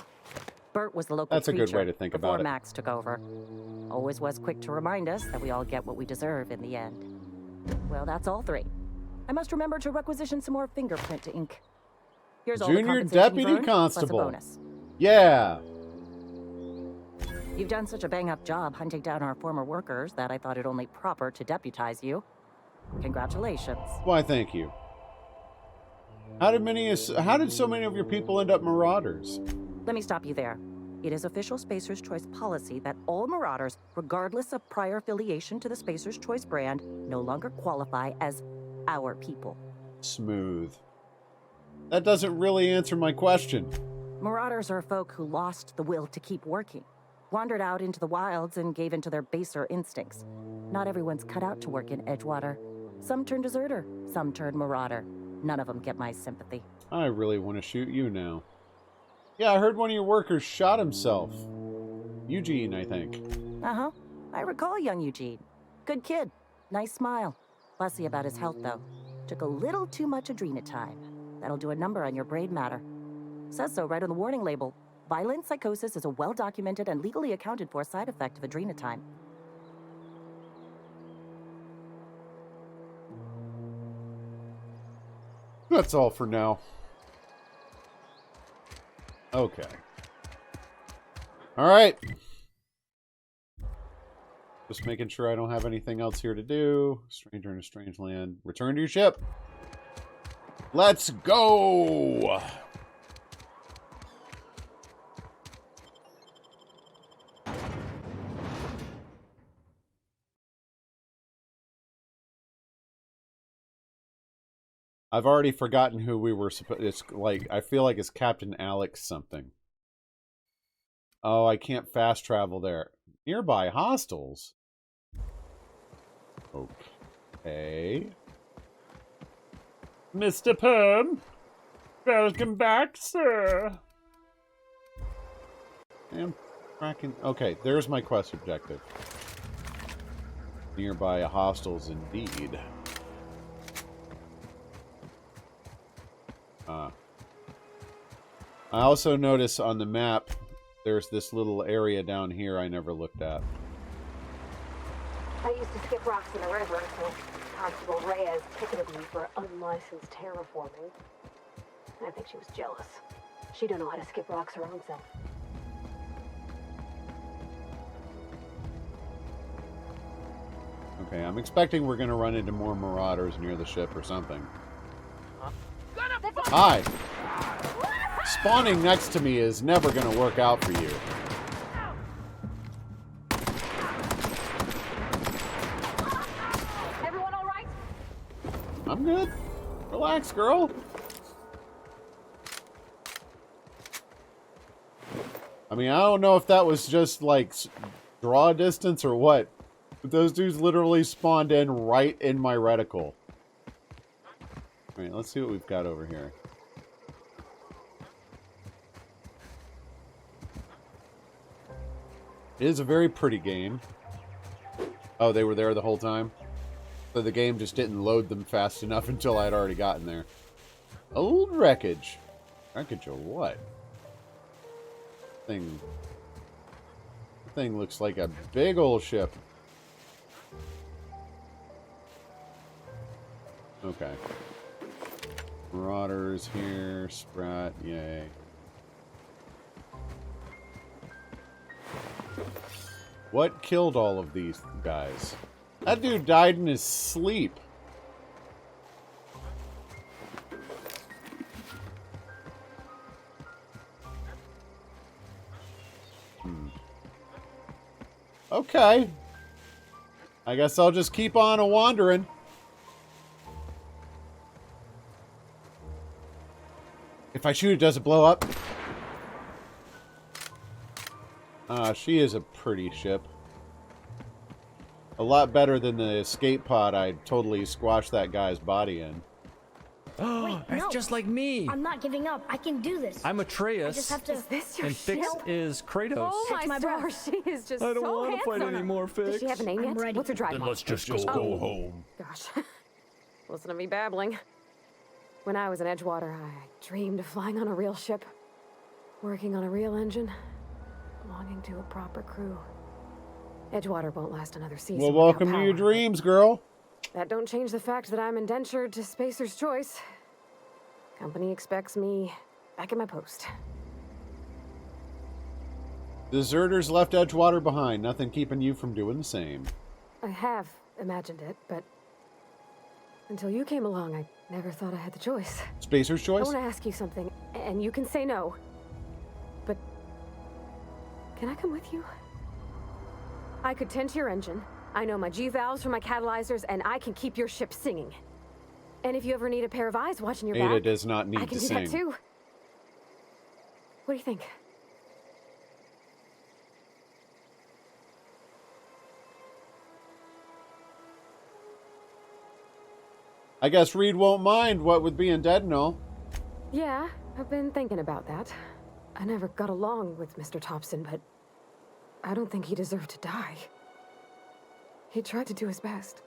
Bert was the local That's a good preacher way to think before about it. Max took over. Always was quick to remind us that we all get what we deserve in the end. Well, that's all three. I must remember to requisition some more fingerprint to ink. Here's all the Junior compensation Deputy you've earned, plus a Constable. bonus. Yeah. You've done such a bang-up job hunting down our former workers that I thought it only proper to deputize you. Congratulations. Why, thank you. How did so many of your people end up marauders? Let me stop you there. It is official Spacer's Choice policy that all marauders, regardless of prior affiliation to the Spacer's Choice brand, no longer qualify as our people. Smooth. That doesn't really answer my question. Marauders are folk who lost the will to keep working, wandered out into the wilds and gave into their baser instincts. Not everyone's cut out to work in Edgewater. Some turn deserter, some turn marauder. None of them get my sympathy. I really want to shoot you now. Yeah, I heard one of your workers shot himself. Eugene, I think. Uh-huh. I recall young Eugene. Good kid. Nice smile. Fussy about his health, though. Took a little too much adrenatime. That'll do a number on your brain matter. Says so right on the warning label. Violent psychosis is a well-documented and legally accounted for side effect of adrenatime. That's all for now. Okay. All right. Just making sure I don't have anything else here to do. Stranger in a strange land. Return to your ship. Let's go. I've already forgotten who we were supposed. It's like I feel like it's Captain Alex something. Oh, I can't fast travel there. Nearby hostels. Okay. Mr. Perm, welcome back, sir. I'm cracking. Okay, there's my quest objective. Nearby hostels, indeed. I also notice on the map there's this little area down here I never looked at. I used to skip rocks in the river until Constable Reyes ticketed me for unlicensed terraforming. I think she was jealous. She don't know how to skip rocks her own self. Okay, I'm expecting we're gonna run into more marauders near the ship or something. Hi! Spawning next to me is never gonna work out for you. Everyone all right? I'm good. Relax, girl. I mean, I don't know if that was just, like, draw distance or what. But those dudes literally spawned in right in my reticle. Alright, let's see what we've got over here. It is a very pretty game. Oh, they were there the whole time? So the game just didn't load them fast enough until I'd already gotten there. Old wreckage. Wreckage of what? Thing looks like a big old ship. Okay. Marauders here. Sprat, yay. What killed all of these guys? That dude died in his sleep. Okay. I guess I'll just keep on a-wandering. If I shoot it, does it blow up? She is a pretty ship. A lot better than the escape pod I totally squashed that guy's body in. Oh, that's no. just like me. I'm not giving up. I can do this. I'm I Atreus, just have to. Is this your and Fix ship? is Kratos. Oh my my gosh, she is just I don't so want to fight handsome. anymore, Fix. Does she have a name I'm yet? ready. What's her drive? Then mod? let's just go home. Gosh. Listen to me babbling. When I was in Edgewater, I dreamed of flying on a real ship, working on a real engine, belonging to a proper crew. Edgewater won't last another season. Well, without welcome to your power. dreams, girl. That don't change the fact that I'm indentured to Spacer's Choice. Company expects me back at my post. Deserters left Edgewater behind. Nothing keeping you from doing the same. I have imagined it, but until you came along, I never thought I had the choice. Spacer's I Choice? want to ask you something, and you can say no. But can I come with you? I could tend to your engine. I know my G-valves for my catalyzers, and I can keep your ship singing. And if you ever need a pair of eyes watching your Ada back, does not need I can to do sing. that too. What do you think? I guess Reed won't mind, what with being dead and all. Yeah, I've been thinking about that. I never got along with Mr. Thompson, but I don't think he deserved to die. He tried to do his best.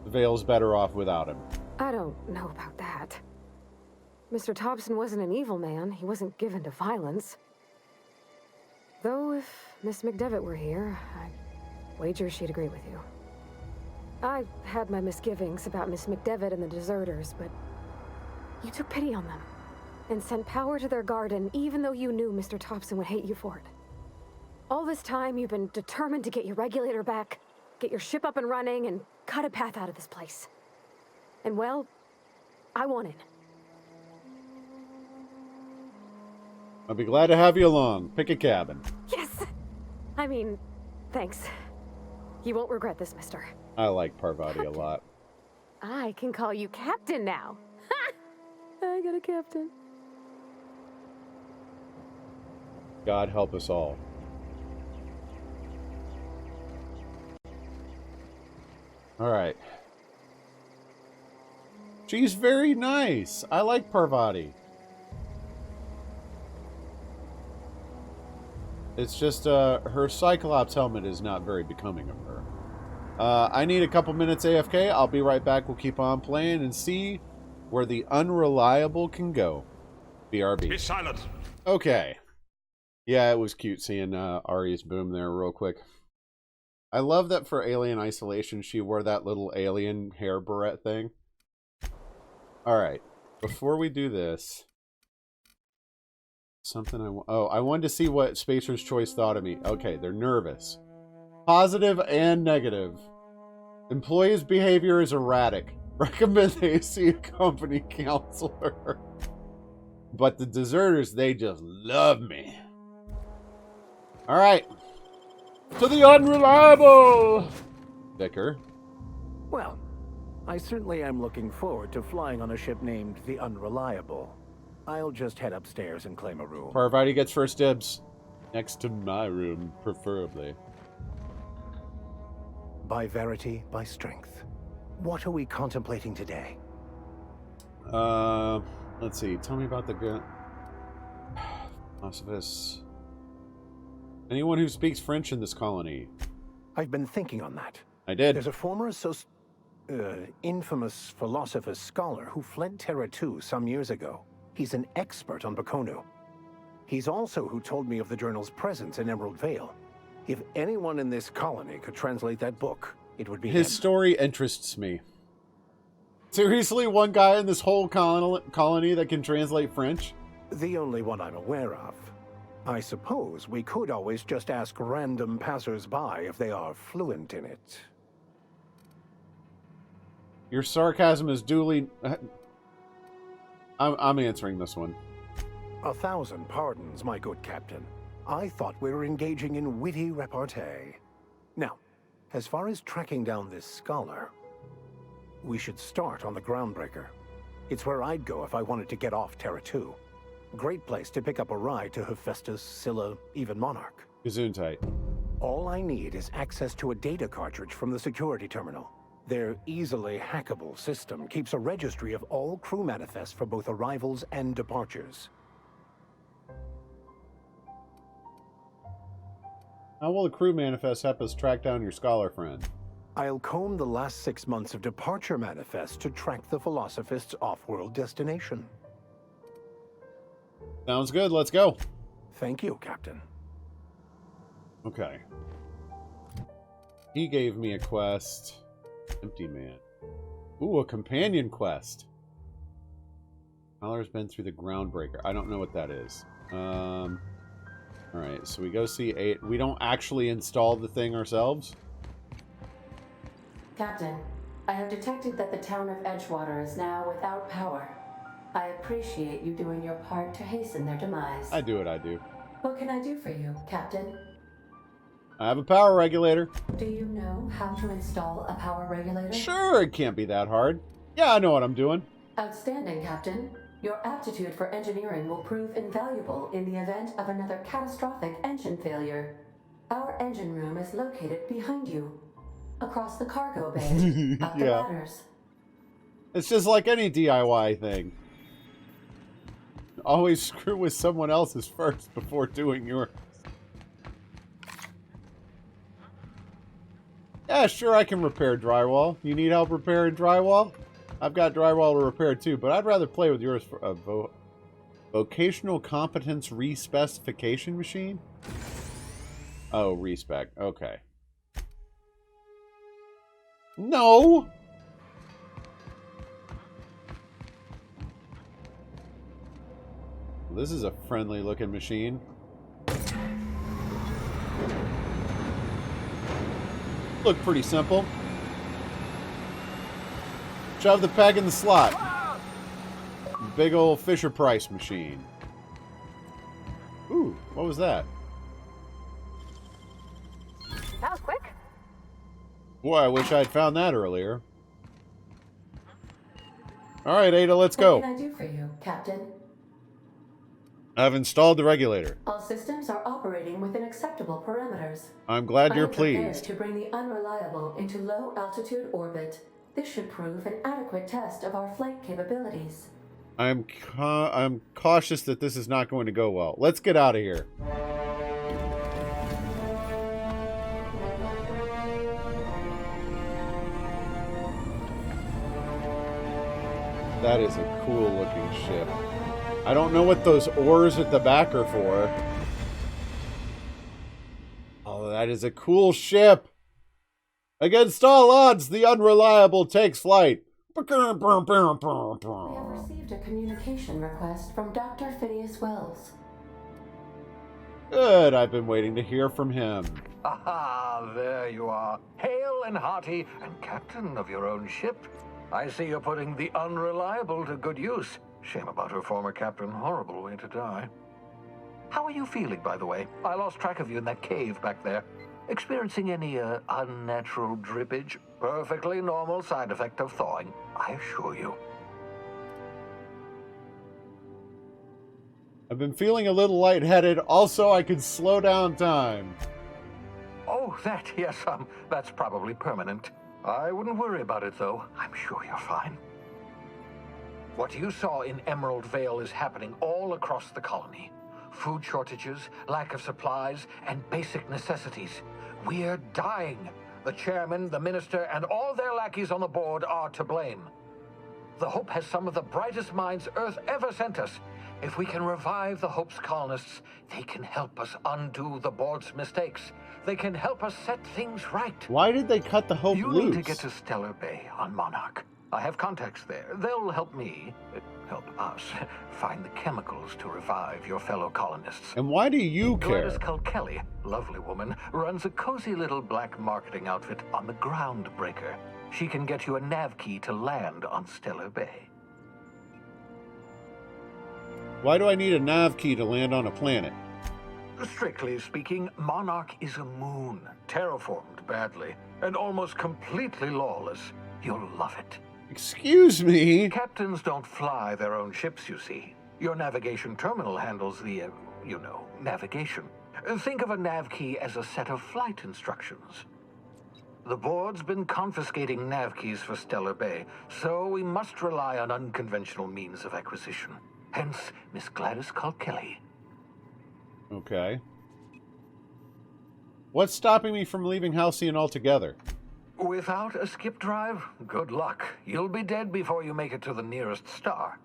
The Vale's better off without him. I don't know about that. Mr. Thompson wasn't an evil man. He wasn't given to violence. Though if Miss McDevitt were here, I'd wager she'd agree with you. I had my misgivings about Miss McDevitt and the deserters, but you took pity on them and sent power to their garden even though you knew Mr. Thompson would hate you for it. All this time, you've been determined to get your regulator back, get your ship up and running, and cut a path out of this place. And well, I won it. I'll be glad to have you along. Pick a cabin. Yes! I mean, thanks. You won't regret this, mister. I like Parvati a lot. I can call you Captain now. Ha! I got a captain. God help us all. Alright. She's very nice. I like Parvati. It's just, her Cyclops helmet is not very becoming of her. I need a couple minutes AFK. I'll be right back. We'll keep on playing and see where the unreliable can go. BRB. Be silent. Okay. Yeah, it was cute seeing Ari's boom there real quick. I love that for Alien Isolation, she wore that little alien hair barrette thing. Alright. Before we do this... Something I wanted to see what Spacer's Choice thought of me. Okay, they're nervous. Positive and negative. Employees' behavior is erratic. Recommend they see a company counselor. But the deserters, they just love me. Alright. To the unreliable! Vicar. Well, I certainly am looking forward to flying on a ship named the Unreliable. I'll just head upstairs and claim a room. Parvati gets first dibs. Next to my room, preferably. By verity, by strength. What are we contemplating today? Let's see. Tell me about the good... Philosophists. Anyone who speaks French in this colony. I've been thinking on that. I did. There's a former infamous philosopher scholar who fled Terra 2 some years ago. He's an expert on Bakonu. He's also who told me of the journal's presence in Emerald Vale. If anyone in this colony could translate that book, it would be his him. Story interests me. Seriously, one guy in this whole colony that can translate French? The only one I'm aware of. I suppose we could always just ask random passers-by if they are fluent in it. Your sarcasm is duly... I'm answering this one. 1,000 pardons, my good captain. I thought we were engaging in witty repartee. Now, as far as tracking down this scholar, we should start on the Groundbreaker. It's where I'd go if I wanted to get off Terra 2. Great place to pick up a ride to Hephaestus, Scylla, even Monarch. Gesundheit. All I need is access to a data cartridge from the security terminal. Their easily hackable system keeps a registry of all crew manifests for both arrivals and departures. How will the crew manifest help us track down your scholar friend? I'll comb the last 6 months of departure manifests to track the Philosophist's off-world destination. Sounds good, let's go. Thank you, Captain. Okay. He gave me a quest. Empty man. Ooh, a companion quest. Scholar's been through the Groundbreaker. I don't know what that is. Alright, so we go see 8. We don't actually install the thing ourselves? Captain, I have detected that the town of Edgewater is now without power. I appreciate you doing your part to hasten their demise. I do what I do. What can I do for you, Captain? I have a power regulator. Do you know how to install a power regulator? Sure, it can't be that hard. Yeah, I know what I'm doing. Outstanding, Captain. Your aptitude for engineering will prove invaluable in the event of another catastrophic engine failure. Our engine room is located behind you, across the cargo bay, up the ladders. It's just like any DIY thing. Always screw with someone else's first before doing yours. Yeah, sure, I can repair drywall. You need help repairing drywall? I've got drywall to repair too, but I'd rather play with yours for a vocational competence respecification machine? Oh, respec. Okay. No! This is a friendly looking machine. Look pretty simple. Shove the peg in the slot. Big old Fisher Price machine. Ooh, what was that? That was quick. Boy, I wish I'd found that earlier. Alright, Ada, let's go. What can I do for you, Captain? I've installed the regulator. All systems are operating within acceptable parameters. I'm glad you're I'm prepared pleased. to bring the unreliable into low-altitude orbit. This should prove an adequate test of our flight capabilities. I'm cautious that this is not going to go well. Let's get out of here. That is a cool looking ship. I don't know what those oars at the back are for. Oh, that is a cool ship. Against all odds, the unreliable takes flight. We have received a communication request from Dr. Phineas Wells. Good, I've been waiting to hear from him. Aha, there you are. Hale and hearty, and captain of your own ship. I see you're putting the unreliable to good use. Shame about her former captain. Horrible way to die. How are you feeling, by the way? I lost track of you in that cave back there. Experiencing any unnatural drippage? Perfectly normal side effect of thawing, I assure you. I've been feeling a little lightheaded. Also, I can slow down time. Oh, yes, that's probably permanent. I wouldn't worry about it, though. I'm sure you're fine. What you saw in Emerald Vale is happening all across the colony. Food shortages, lack of supplies, and basic necessities. We're dying. The chairman, the minister, and all their lackeys on the board are to blame. The Hope has some of the brightest minds Earth ever sent us. If we can revive the Hope's colonists, they can help us undo the board's mistakes. They can help us set things right. Why did they cut the Hope loose? You need to get to Stellar Bay on Monarch. I have contacts there. They'll help us, find the chemicals to revive your fellow colonists. And why do you care? Gladys Kelly, lovely woman, runs a cozy little black marketing outfit on the Groundbreaker. She can get you a nav key to land on Stellar Bay. Why do I need a nav key to land on a planet? Strictly speaking, Monarch is a moon, terraformed badly, and almost completely lawless. You'll love it. Excuse me? Captains don't fly their own ships, you see. Your navigation terminal handles the, navigation. Think of a nav key as a set of flight instructions. The board's been confiscating nav keys for Stellar Bay, so we must rely on unconventional means of acquisition. Hence, Miss Gladys Kelly. Okay. What's stopping me from leaving Halcyon altogether? Without a skip drive, good luck. You'll be dead before you make it to the nearest star.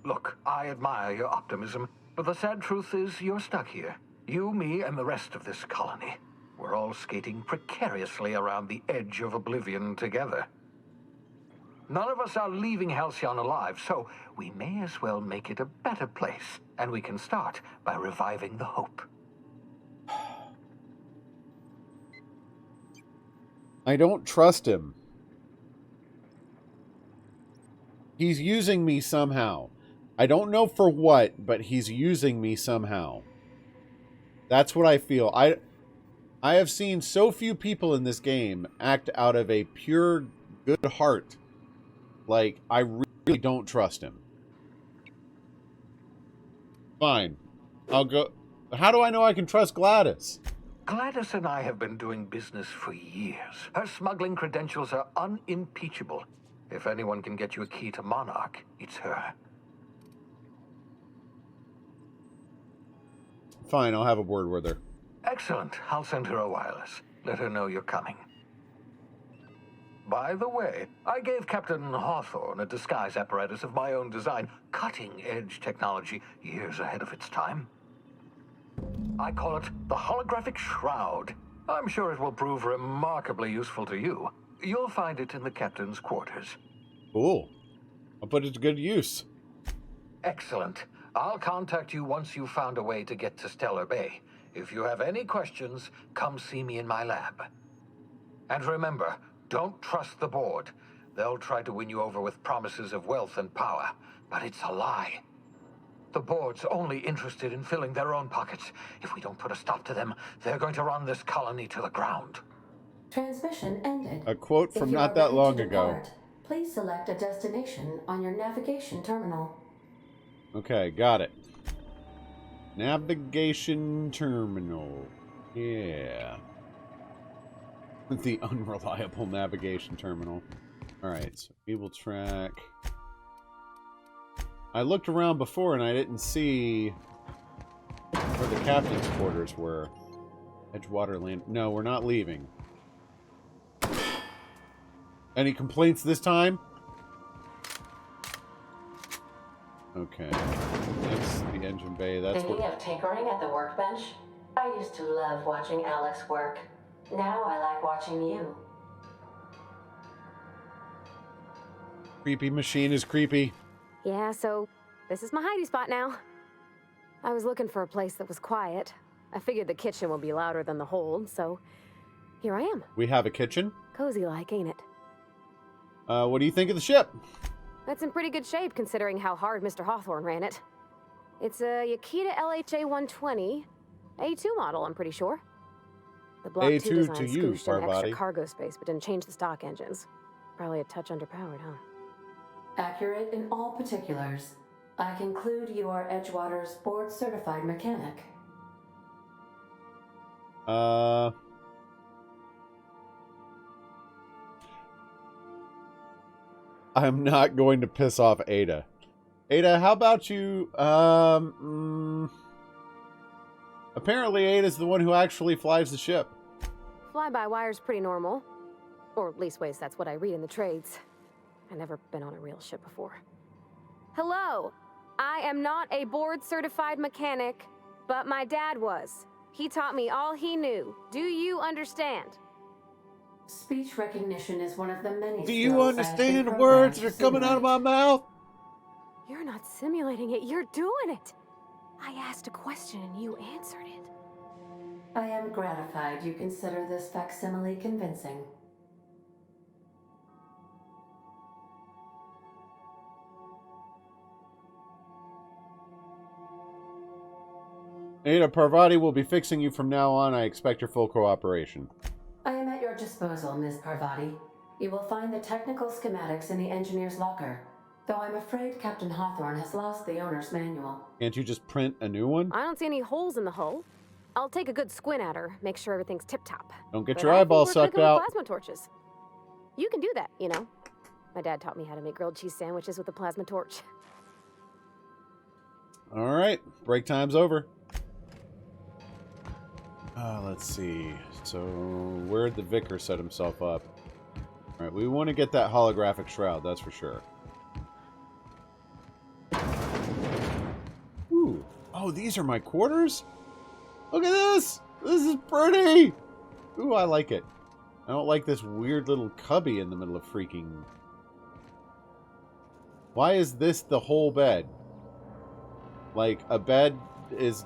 Look, I admire your optimism, but the sad truth is you're stuck here. You, me, and the rest of this colony. We're all skating precariously around the edge of oblivion together. None of us are leaving Halcyon alive, so we may as well make it a better place, and we can start by reviving the Hope. I don't trust him. He's using me somehow. I don't know for what, but he's using me somehow. That's what I feel. I have seen so few people in this game act out of a pure good heart. Like, I really don't trust him. Fine. I'll go. How do I know I can trust Gladys? Gladys and I have been doing business for years. Her smuggling credentials are unimpeachable. If anyone can get you a key to Monarch, it's her. Fine, I'll have a word with her. Excellent. I'll send her a wireless. Let her know you're coming. By the way, I gave Captain Hawthorne a disguise apparatus of my own design, cutting-edge technology, years ahead of its time. I call it the Holographic Shroud. I'm sure it will prove remarkably useful to you. You'll find it in the captain's quarters. Cool. I'll put it to good use. Excellent. I'll contact you once you've found a way to get to Stellar Bay. If you have any questions, come see me in my lab. And remember, don't trust the board. They'll try to win you over with promises of wealth and power, but it's a lie. The board's only interested in filling their own pockets. If we don't put a stop to them, they're going to run this colony to the ground. Transmission ended. A quote from If you not are that ready long to ago. depart, please select a destination on your navigation terminal. Okay, got it. Navigation terminal. Yeah. The unreliable navigation terminal. Alright, so we will track. I looked around before and I didn't see where the captain's quarters were. Edgewater land. No, we're not leaving. Any complaints this time? Okay. That's the engine bay. That's Thinking what... of tinkering at the workbench? I used to love watching Alex work. Now I like watching you. Creepy machine is creepy. Yeah, so this is my hidey spot now. I was looking for a place that was quiet. I figured the kitchen will be louder than the hold, so here I am. We have a kitchen. Cozy like, ain't it? What do you think of the ship? That's in pretty good shape considering how hard Mr. Hawthorne ran it. It's a Yakita LHA 120, A2 model, I'm pretty sure. The Block 2 A2 design to you, scooshed in extra Parvati. cargo space, but didn't change the stock engines. Probably a touch underpowered, huh? Accurate in all particulars. I conclude you are Edgewater's board-certified mechanic. I'm not going to piss off Ada. Ada, how about you, apparently Ada's the one who actually flies the ship. Fly-by-wire's pretty normal. Or leastways, that's what I read in the trades. I've never been on a real ship before. Hello! I am not a board-certified mechanic, but my dad was. He taught me all he knew. Do you understand? Speech recognition is one of the many. Do you understand the words that are coming out of my mouth? You're not simulating it, you're doing it! I asked a question and you answered it. I am gratified you consider this facsimile convincing. Ada, Parvati will be fixing you from now on. I expect your full cooperation. I am at your disposal, Ms. Parvati. You will find the technical schematics in the engineer's locker, though I'm afraid Captain Hawthorne has lost the owner's manual. Can't you just print a new one? I don't see any holes in the hull. I'll take a good squint at her, make sure everything's tip-top. Don't get But your I think eyeballs we're sucked cooking with out. plasma torches. You can do that, you know. My dad taught me how to make grilled cheese sandwiches with a plasma torch. All right, break time's over. Let's see. So, where'd the vicar set himself up? All right, we want to get that holographic shroud, that's for sure. Ooh. Oh, these are my quarters? Look at this! This is pretty! Ooh, I like it. I don't like this weird little cubby in the middle of freaking... Why is this the whole bed? Like, a bed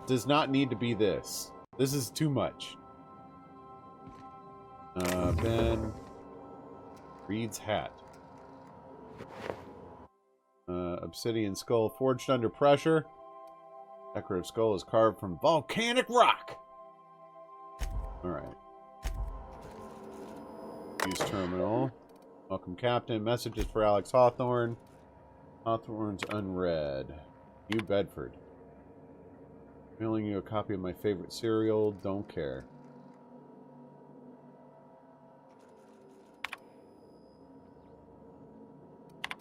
does not need to be this. This is too much. Ben. Reed's hat. Obsidian skull forged under pressure. Decorative skull is carved from volcanic rock. Alright. Use terminal. Welcome, Captain. Messages for Alex Hawthorne. Hawthorne's unread. New Bedford. Mailing you a copy of my favorite cereal. Don't care.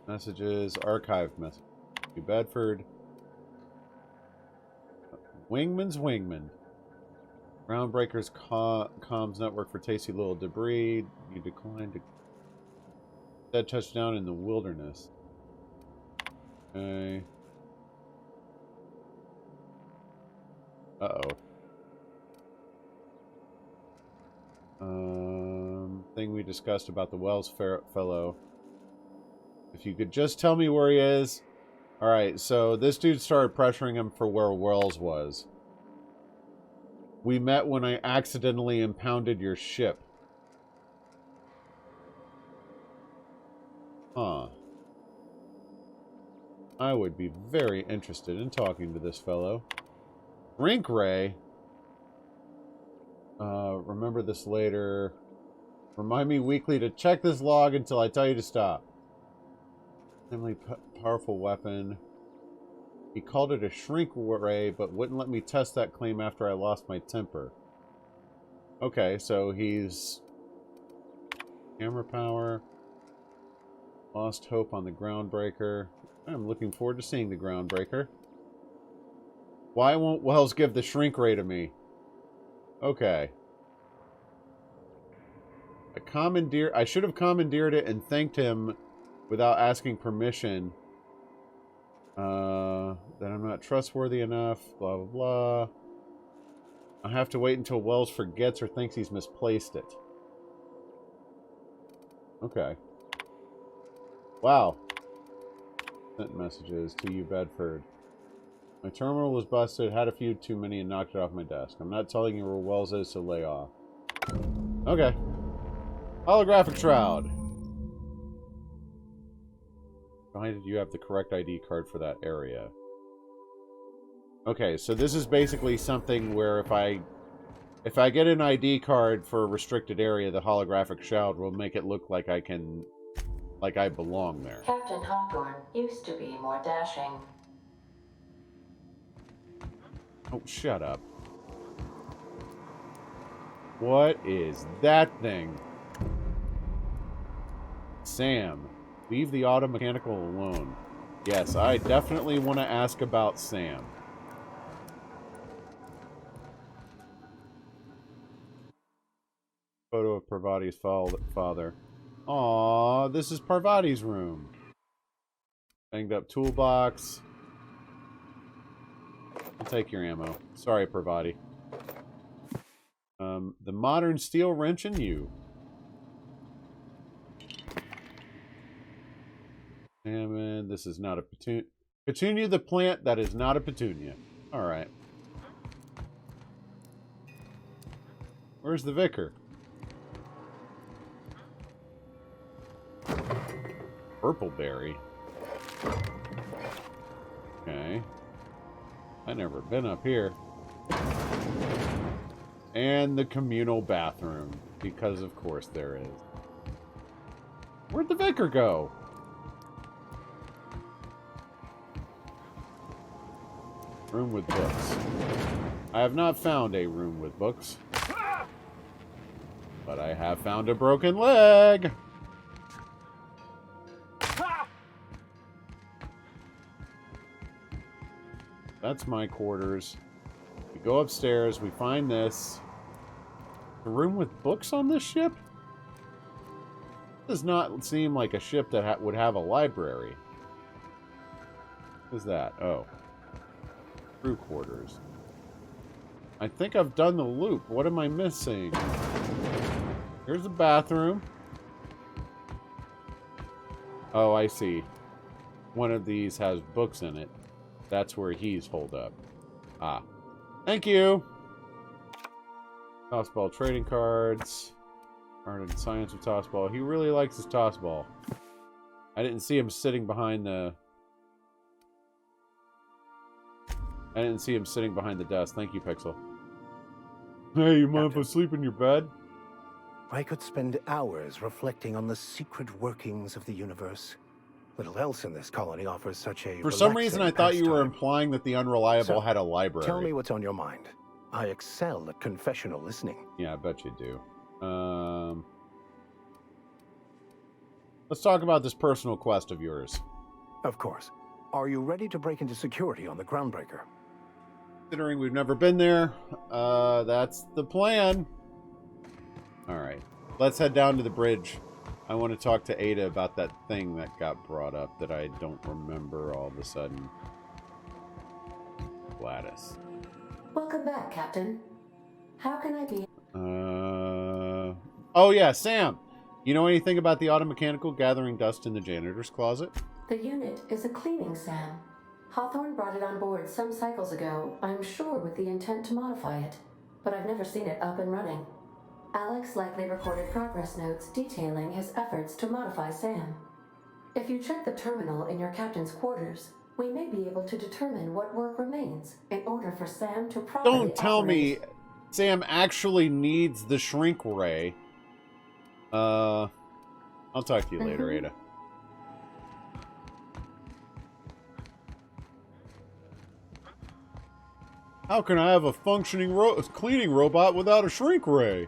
Messages. Archive message. New Bedford. Wingman's Wingman. Groundbreakers comms network for tasty little debris. You declined to... Dead touchdown in the wilderness. Okay. Uh-oh. Thing we discussed about the Wells fellow. If you could just tell me where he is. Alright, so this dude started pressuring him for where Wells was. We met when I accidentally impounded your ship. Huh. I would be very interested in talking to this fellow. Rink Ray. Remember this later. Remind me weekly to check this log until I tell you to stop. Extremely powerful weapon. He called it a shrink ray, but wouldn't let me test that claim after I lost my temper. Okay, so he's... Camera power. Lost hope on the Groundbreaker. I'm looking forward to seeing the Groundbreaker. Why won't Wells give the shrink ray to me? Okay. I should have commandeered it and thanked him without asking permission. That I'm not trustworthy enough, blah, blah, blah. I have to wait until Wells forgets or thinks he's misplaced it. Okay. Wow. Sent messages to you, Bedford. My terminal was busted, had a few too many, and knocked it off my desk. I'm not telling you where Wells is, so lay off. Okay. Holographic Shroud. Provided you have the correct ID card for that area. Okay, so this is basically something where if I get an ID card for a restricted area, the holographic shroud will make it look like I belong there. Captain Hawthorne used to be more dashing. Oh, shut up. What is that thing? Sam, leave the auto mechanical alone. Yes, I definitely want to ask about Sam. Photo of Parvati's father. Aww, this is Parvati's room. Banged up toolbox. I'll take your ammo. Sorry, Parvati. The modern steel wrench in you. Salmon. This is not a petunia. Petunia the plant that is not a petunia. Alright. Where's the vicar? Purple berry. Okay. I've never been up here. And the communal bathroom. Because of course there is. Where'd the vicar go? Room with books. I have not found a room with books. But I have found a broken leg. That's my quarters. We go upstairs, we find this. A room with books on this ship? Does not seem like a ship that would have a library. What is that? Oh. Crew quarters. I think I've done the loop. What am I missing? Here's the bathroom. Oh, I see. One of these has books in it. That's where he's holed up. Ah. Thank you! Tossball trading cards. Art and science of tossball. He really likes his tossball. I didn't see him sitting behind the... I didn't see him sitting behind the desk. Thank you, Pixel. Hey, you mind if I sleep in your bed? I could spend hours reflecting on the secret workings of the universe. Little else in this colony offers such a... For some reason, I thought you were implying that the Unreliable had a library. Tell me what's on your mind. I excel at confessional listening. Yeah, I bet you do. Let's talk about this personal quest of yours. Of course. Are you ready to break into security on the Groundbreaker? Considering we've never been there, that's the plan. Alright. Let's head down to the bridge. I want to talk to Ada about that thing that got brought up that I don't remember all of a sudden. Gladys. Welcome back, Captain. How can I be... Oh yeah, Sam! You know anything about the automechanical gathering dust in the janitor's closet? The unit is a cleaning SAM. Hawthorne brought it on board some cycles ago, I'm sure with the intent to modify it. But I've never seen it up and running. Alex likely recorded progress notes detailing his efforts to modify SAM. If you check the terminal in your captain's quarters, we may be able to determine what work remains in order for SAM to properly Don't tell operate. me Sam actually needs the shrink ray. I'll talk to you later, Ada. How can I have a functioning cleaning robot without a shrink ray?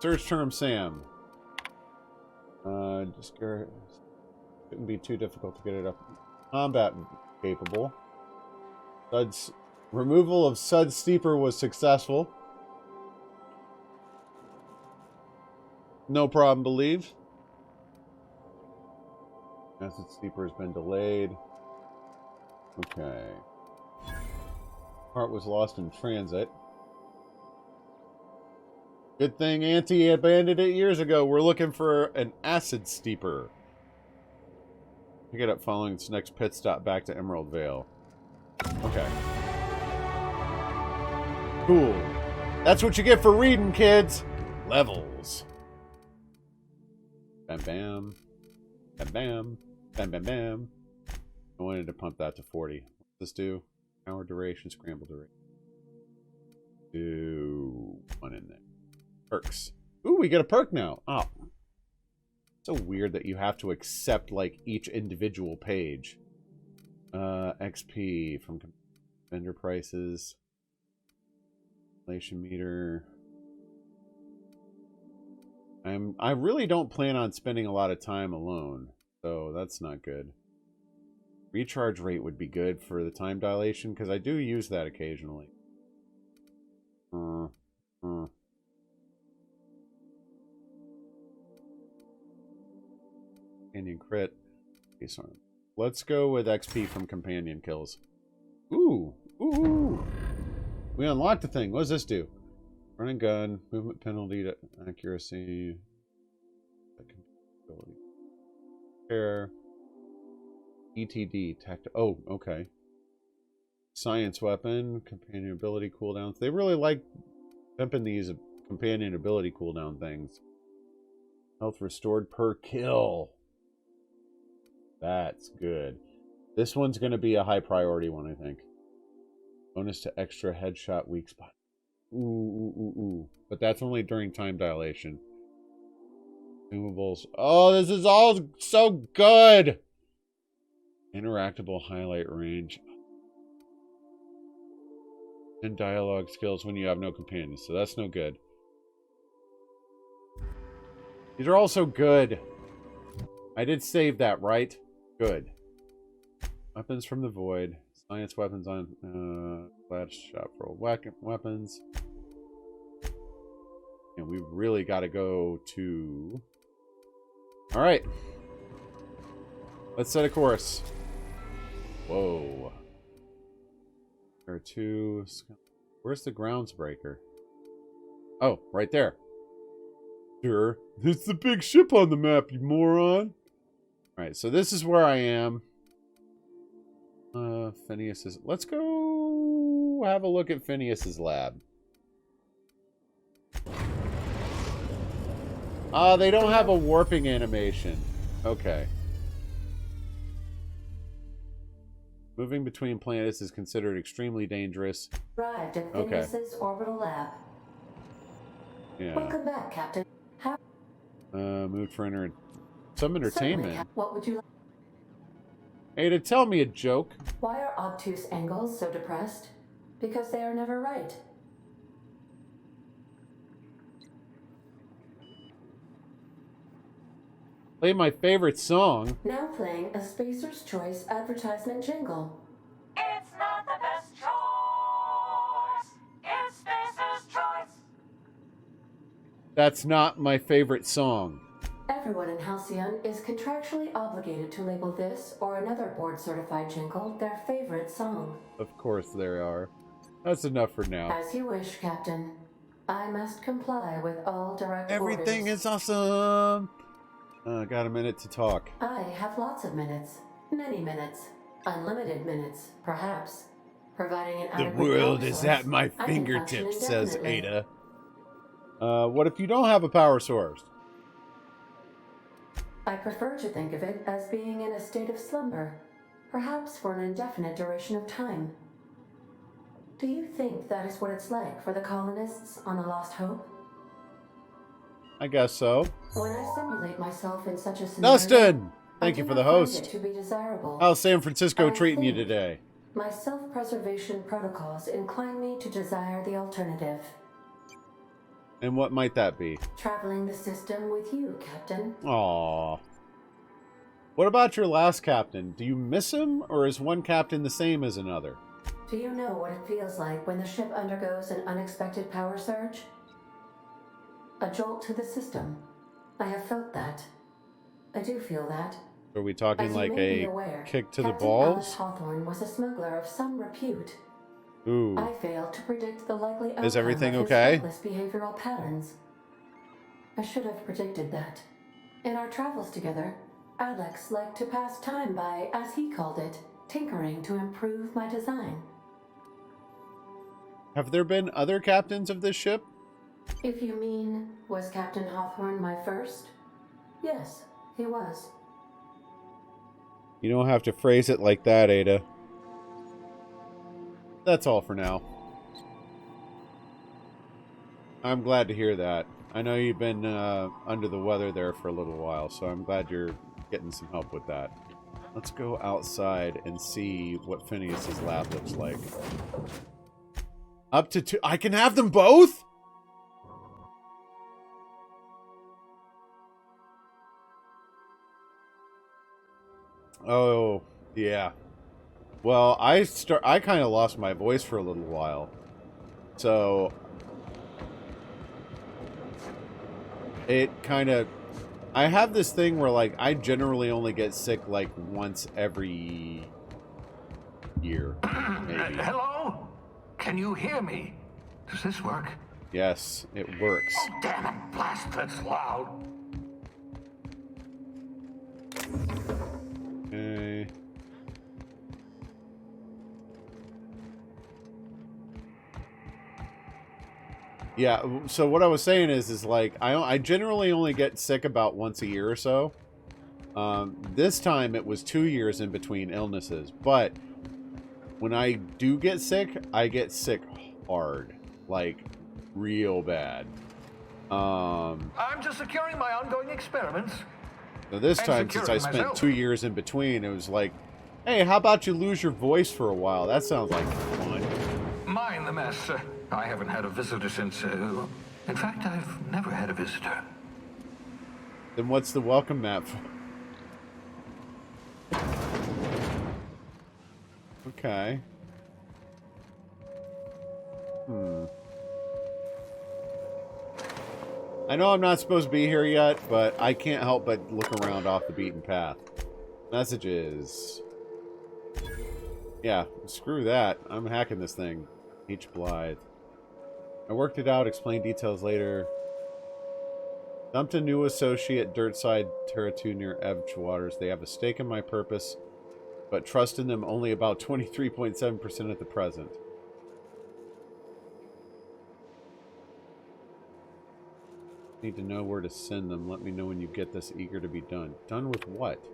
Search term Sam. Just shouldn't be too difficult to get it up. Combat capable. Removal of Sud Steeper was successful. No problem, believe. Acid Steeper has been delayed. Okay. Part was lost in transit. Good thing Auntie abandoned it years ago. We're looking for an acid steeper. Pick it up following its next pit stop back to Emerald Vale. Okay. Cool. That's what you get for reading, kids. Levels. Bam bam. Bam bam. Bam bam bam. I wanted to pump that to 40. What's this do? Hour duration, scramble duration. Do one in there. Perks. Ooh, we get a perk now. Oh. So weird that you have to accept, like, each individual page. XP from vendor prices. Inflation meter. I really don't plan on spending a lot of time alone, so that's not good. Recharge rate would be good for the time dilation, because I do use that occasionally. Companion crit. Okay, so let's go with XP from companion kills. Ooh! Ooh! We unlocked the thing. What does this do? Run and gun, movement penalty to accuracy, ability, repair, ETD, oh, okay. Science weapon, companion ability cooldowns. They really like pimping these companion ability cooldown things. Health restored per kill. That's good. This one's going to be a high priority one, I think. Bonus to extra headshot weak spot. Ooh. But that's only during time dilation. Consumables. Oh, this is all so good! Interactable highlight range. And dialogue skills when you have no companions, so that's no good. These are all so good. I did save that, right? Good. Weapons from the void. Science weapons on flash shop for weapons. And we really got to go to... Alright. Let's set a course. Whoa. There are two... Where's the groundsbreaker? Oh, right there. Sure. It's the big ship on the map, you moron. Alright, so this is where I am. Phineas's... Let's go have a look at Phineas's lab. They don't have a warping animation. Okay. Moving between planets is considered extremely dangerous. Arrived at Phineas's orbital lab. Yeah. Welcome back, Captain. Moved for some entertainment. Certainly, what would you like? Ada, tell me a joke. Why are obtuse angles so depressed? Because they are never right. Play my favorite song. Now playing a Spacer's Choice advertisement jingle. It's not the best choice. It's Spacer's Choice. That's not my favorite song. Everyone in Halcyon is contractually obligated to label this or another board-certified jingle their favorite song. Of course there are. That's enough for now. As you wish, Captain. I must comply with all direct Everything orders. is awesome. Got a minute to talk. I have lots of minutes. Many minutes. Unlimited minutes, perhaps. Providing an The adequate world power is source, at my I can fingertips, function says indefinitely. Ada. What if you don't have a power source? I prefer to think of it as being in a state of slumber, perhaps for an indefinite duration of time. Do you think that is what it's like for the colonists on the Lost Hope? I guess so. When I simulate myself in such a scenario, Dustin! Thank you for the host. to be desirable. How's San Francisco I treating you think today? My self-preservation protocols incline me to desire the alternative. And what might that be? Traveling the system with you, Captain. Aww. What about your last captain? Do you miss him, or is one captain the same as another? Do you know what it feels like when the ship undergoes an unexpected power surge? A jolt to the system. I have felt that. I do feel that. Are we talking As you like may be a aware, kick to the Captain Alice balls? Hawthorne was a smuggler of some repute. Ooh. I failed to predict the likely outcome Is everything of his okay? reckless behavioral patterns. I should have predicted that. In our travels together, Alex liked to pass time by, as he called it, tinkering to improve my design. Have there been other captains of this ship? If you mean, was Captain Hawthorne my first? Yes, he was. You don't have to phrase it like that, Ada. That's all for now. I'm glad to hear that. I know you've been under the weather there for a little while, so I'm glad you're getting some help with that. Let's go outside and see what Phineas's lab looks like. Up to 2. I can have them both? Oh, yeah. Well, I kind of lost my voice for a little while. So it kind of, I have this thing where like I generally only get sick like once every year, maybe. Hello? Can you hear me? Does this work? Yes, it works. Oh, damn it, blast, that's loud. Okay. Yeah, so what I was saying is like, I generally only get sick about once a year or so. This time it was 2 years in between illnesses, but when I do get sick, I get sick hard, like real bad. I'm just securing my ongoing experiments. So this time, since I spent 2 years in between, it was like, hey, how about you lose your voice for a while? That sounds like fun. Mind the mess. I haven't had a visitor since, in fact, I've never had a visitor. Then what's the welcome mat for? Okay. I know I'm not supposed to be here yet, but I can't help but look around off the beaten path. Messages. Yeah, screw that. I'm hacking this thing. H. Blythe. I worked it out, explain details later. Dumped a new associate, Dirtside Terra 2 near Edgewaters. They have a stake in my purpose, but trust in them only about 23.7% at the present. Need to know where to send them. Let me know when you get this. Eager to be done. Done with what?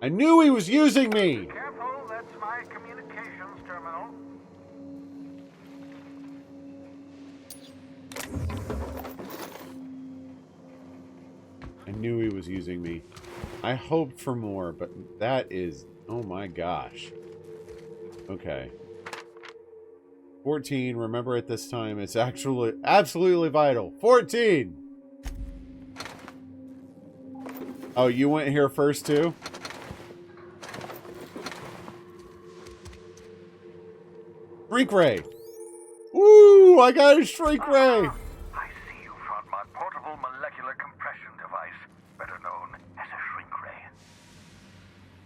I knew he was using me! Careful, that's my communications terminal. I knew he was using me. I hoped for more, but that is... Oh my gosh. Okay. 14. Remember at this time, it's actually absolutely vital. 14! Oh, you went here first too? Shrink Ray! Woo! I got a Shrink Ray! I see you found my portable molecular compression device, better known as a shrink ray.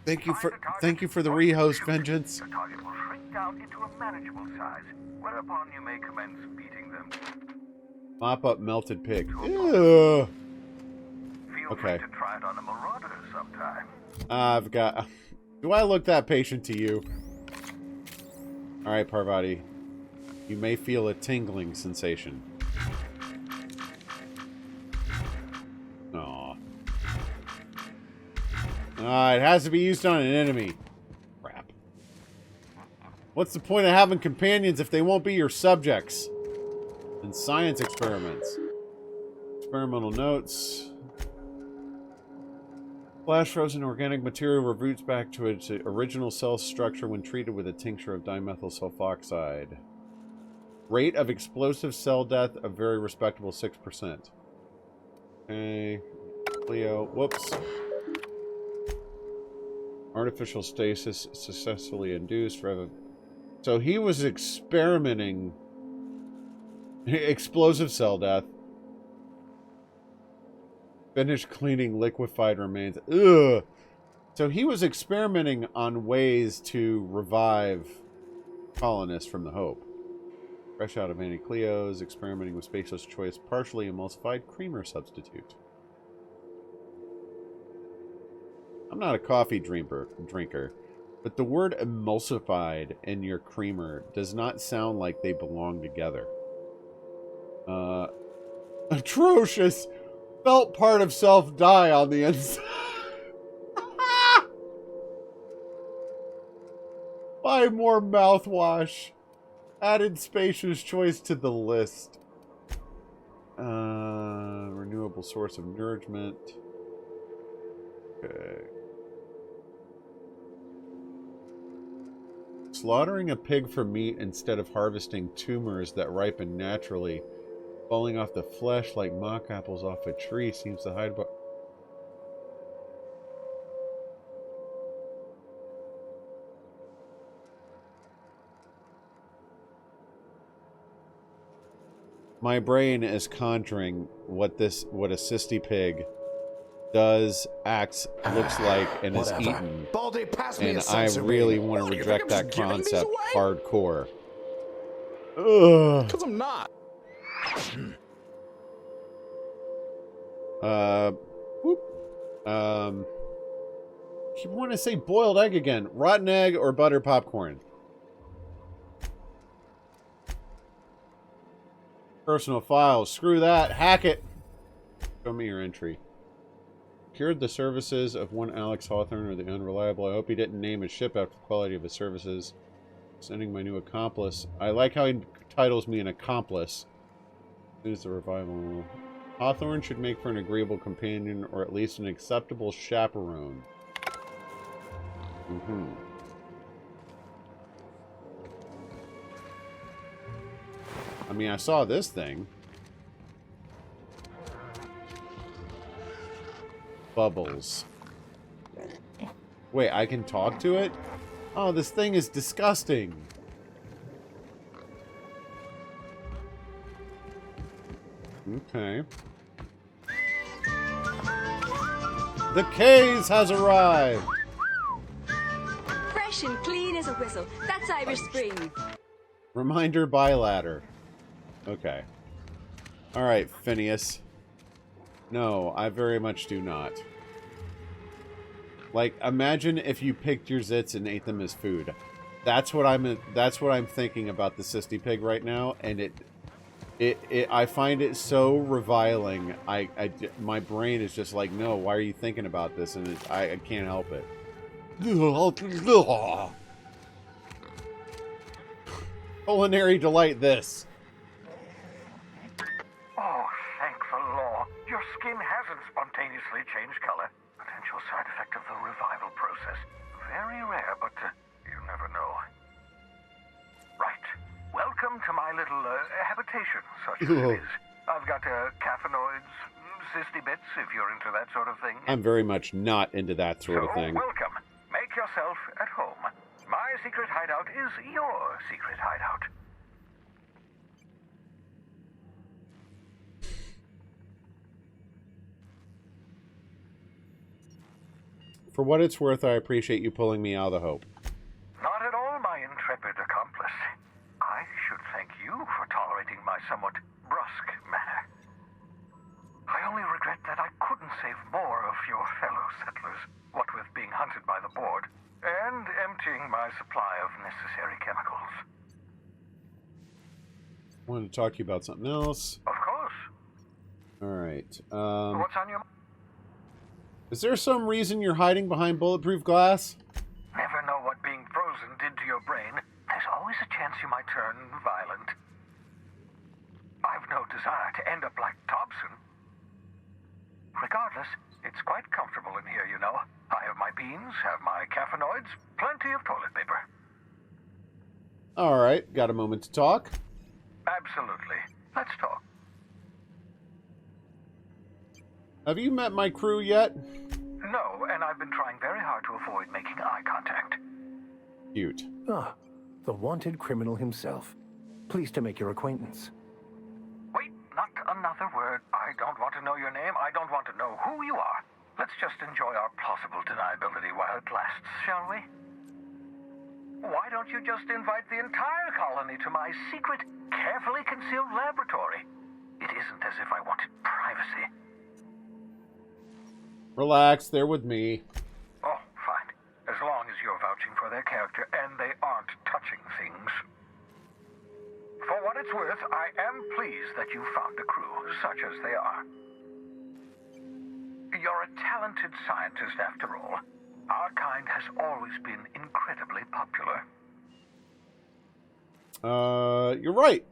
Thank you for the rehost, Vengeance. The target will shrink down into a manageable size, whereupon you may commence beating them. Mop up melted pig. Ew. Feel Okay. free to try it on a marauder sometime. I've got... Do I look that patient to you? Alright, Parvati. You may feel a tingling sensation. Aw. It has to be used on an enemy. Crap. What's the point of having companions if they won't be your subjects? In science experiments. Experimental notes. Flash frozen organic material reverts back to its original cell structure when treated with a tincture of dimethyl sulfoxide. Rate of explosive cell death, a very respectable 6%. Okay. Cleo. Whoops. Artificial stasis successfully induced. So he was experimenting. Explosive cell death. Finished cleaning liquefied remains. Ugh. So he was experimenting on ways to revive colonists from the Hope. Fresh out of Annie Cleo's, experimenting with Spaceless Choice partially emulsified creamer substitute. I'm not a coffee drinker, but the word emulsified in your creamer does not sound like they belong together. Atrocious! Felt part of self die on the inside. Buy more mouthwash. Added Spacious Choice to the list. Renewable source of nourishment. Okay. Slaughtering a pig for meat instead of harvesting tumors that ripen naturally. Falling off the flesh like mock apples off a tree seems to hide. My brain is conjuring what a cysty pig does, acts, looks like, and is eaten. Baldy, pass me And a I sensor really beam. want to What, do you reject think I'm that just giving these concept away? hardcore. Ugh. Because I'm not. You want to say boiled egg again. Rotten egg or butter popcorn? Personal files. Screw that. Hack it. Show me your entry. Secured the services of one Alex Hawthorne or the unreliable. I hope he didn't name his ship after the quality of his services. Sending my new accomplice. I like how he titles me an accomplice. Who's the revival? Hawthorne should make for an agreeable companion or at least an acceptable chaperone. I mean, I saw this thing. Bubbles. Wait, I can talk to it? Oh, this thing is disgusting. Okay. The K's has arrived! Fresh and clean as a whistle. That's Irish Spring. Reminder bilatter. Okay. Alright, Phineas. No, I very much do not. Like, imagine if you picked your zits and ate them as food. That's what I'm thinking about the cysty pig right now, and I find it so reviling. My brain is just like, no, why are you thinking about this? And I can't help it. Culinary delight this. Oh, thank the law. Your skin hasn't spontaneously changed color. Potential side effect of the revival process. Very rare, but you never know. Right. Welcome to my little habitation, such as it is. I've got caffeinoids, cysty bits, if you're into that sort of thing. I'm very much not into that sort of thing. Welcome. Make yourself at home. My secret hideout is your secret hideout. For what it's worth, I appreciate you pulling me out of the Hope. Not at all, my intrepid accomplice. I should thank you for tolerating my somewhat brusque manner. I only regret that I couldn't save more of your fellow settlers, what with being hunted by the board, and emptying my supply of necessary chemicals. I wanted to talk to you about something else. Of course. Alright. What's on your mind? Is there some reason you're hiding behind bulletproof glass? Never know what being frozen did to your brain. There's always a chance you might turn violent. I've no desire to end up like Dobson. beans, have my caffeinoids, plenty of toilet paper. All right, got a moment to talk? Absolutely. Let's talk. Have you met my crew yet? No, and I've been trying very hard to avoid making eye contact. Cute. Ah, the wanted criminal himself. Pleased to make your acquaintance. Wait, not another word. I don't want to know your name. I don't want to know who you are. Let's just enjoy our plausible deniability while it lasts, shall we? Why don't you just invite the entire colony to my secret, carefully concealed laboratory? It isn't as if I wanted privacy. Relax, they're with me. Oh, fine. As long as you're vouching for their character and they aren't touching things. For what it's worth, I am pleased that you found a crew, such as they are. You're a talented scientist, after all. Our kind has always been incredibly popular. You're right.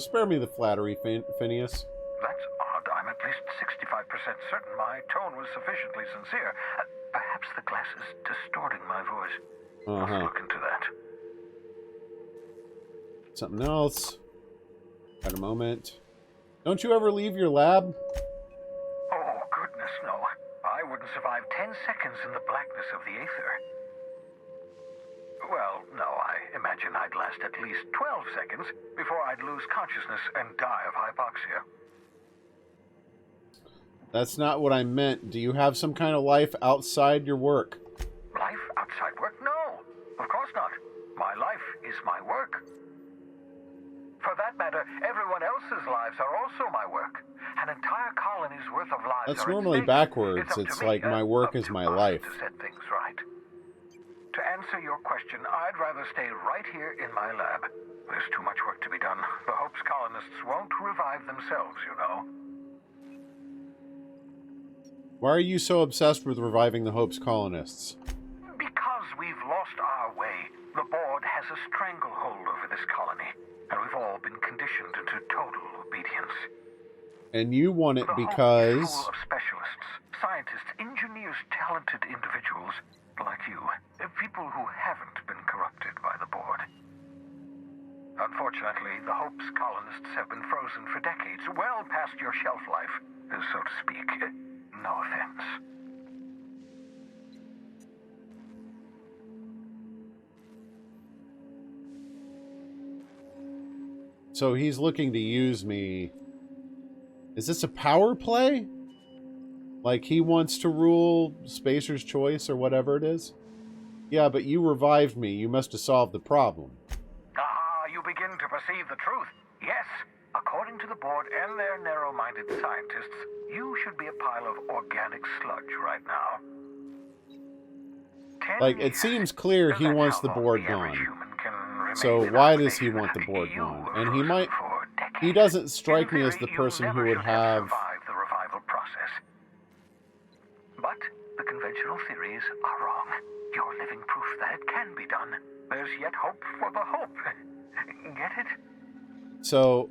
Spare me the flattery, Phineas. That's odd. I'm at least 65% certain my tone was sufficiently sincere. Perhaps the glass is distorting my voice. Let's look into that. Something else. Got a moment. Don't you ever leave your lab? Oh, goodness, no. I wouldn't survive 10 seconds in the blackness of the aether. Well, no, I imagine I'd last at least 12 seconds before I'd lose consciousness and die of hypoxia. That's not what I meant. Do you have some kind of life outside your work? Life outside work? No, of course not. My life is my work. For that matter, everyone else's lives are also my work. An entire colony's worth of lives. That's are at normally stake. backwards. It's It's up to like me, my work is up to my us life. to set things right. To answer your question, I'd rather stay right here in my lab. There's too much work to be done. The Hope's colonists won't revive themselves, you know. Why are you so obsessed with reviving the Hope's colonists? Because we've lost our way. The board has a stranglehold over this colony, and we've all been conditioned into total obedience. And you want it The Hope is because... full of specialists, scientists, engineers, talented individuals like you. People who haven't been corrupted by the board. Unfortunately, the Hope's colonists have been frozen for decades, well past your shelf life, so to speak. No offense. So he's looking to use me. Is this a power play? Like he wants to rule Spacer's Choice or whatever it is? Yeah, but you revived me. You must have solved the problem. Ah, you begin to perceive the truth. Yes, according to the board and their narrow-minded scientists, you should be a pile of organic sludge right now. Like, it seems clear he wants the board gone. So why does he want the board gone? And he might... He doesn't strike me as the person who would have... the revival process. But the conventional theories are wrong. You're living proof that it can be done. There's yet hope for the hope. Get it? So,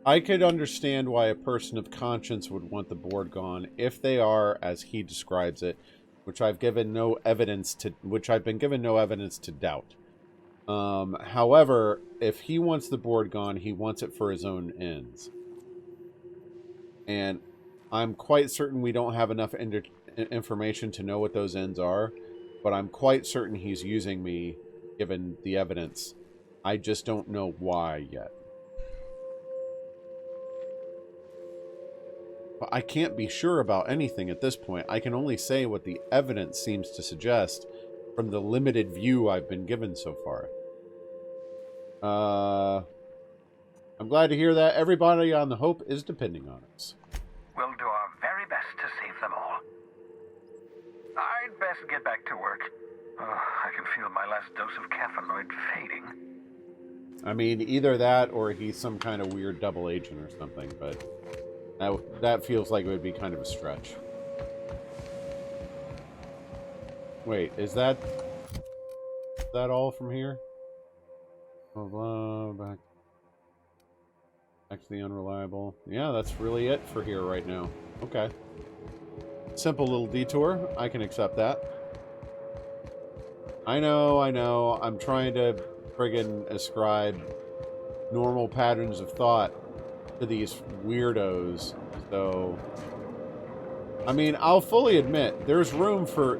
I could understand why a person of conscience would want the board gone if they are, as he describes it, which I've given no evidence to, which I've been given no evidence to doubt. However, if he wants the board gone, he wants it for his own ends. And I'm quite certain we don't have enough information to know what those ends are, but I'm quite certain he's using me, given the evidence. I just don't know why yet. But I can't be sure about anything at this point. I can only say what the evidence seems to suggest from the limited view I've been given so far. I'm glad to hear that everybody on the Hope is depending on us. We'll do our very best to save them all. I'd best get back to work. I can feel my last dose of caffeinoid fading. I mean, either that or he's some kind of weird double agent or something, but that feels like it would be kind of a stretch. Wait, is that all from here? Blah, blah, back to the unreliable. Yeah, that's really it for here right now. Okay. Simple little detour. I can accept that. I know. I'm trying to friggin' ascribe normal patterns of thought to these weirdos. So, I mean, I'll fully admit there's room for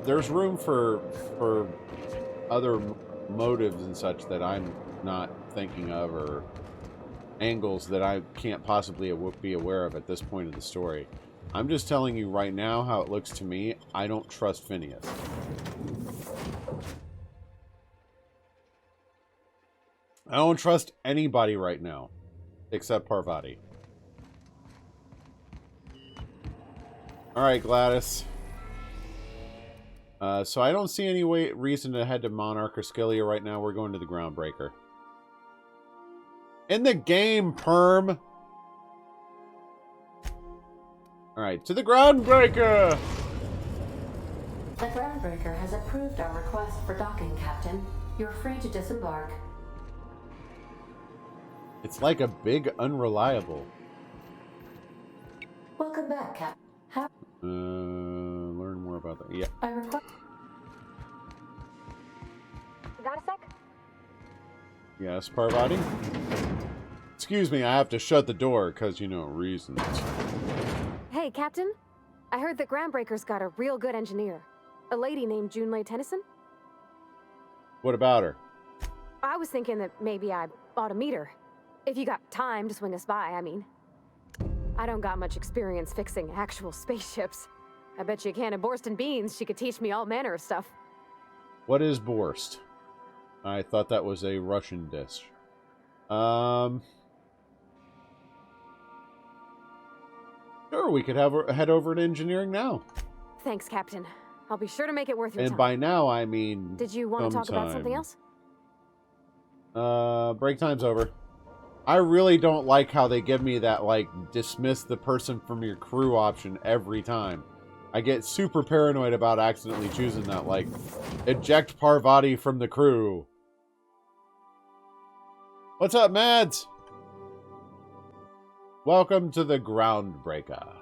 other motives and such that I'm not thinking of, or angles that I can't possibly be aware of at this point of the story. I'm just telling you right now how it looks to me. I don't trust Phineas. I don't trust anybody right now, except Parvati. Alright, Gladys. So I don't see any reason to head to Monarch or Skillia right now. We're going to the Groundbreaker. In the game, Perm! Alright, to the Groundbreaker! The Groundbreaker has approved our request for docking, Captain. You're free to disembark. It's like a big unreliable. Welcome back, Captain. Learn more about that. Yeah. I request. Got a sec? Yes, Parvati? Excuse me, I have to shut the door because, you know, reasons. Hey, Captain. I heard that Groundbreaker's got a real good engineer. A lady named Junlei Tennyson. What about her? I was thinking that maybe I ought to meet her. If you got time to swing us by, I mean. I don't got much experience fixing actual spaceships. I bet you a can of Borscht beans she could teach me all manner of stuff. What is Borscht? I thought that was a Russian dish. Sure, we could head over to engineering now. Thanks, Captain. I'll be sure to make it worth your time. And by now, I mean... Did you want to talk about something else? Break time's over. I really don't like how they give me that, like, dismiss the person from your crew option every time. I get super paranoid about accidentally choosing that, like, eject Parvati from the crew. What's up, Mads? Welcome to the Groundbreaker.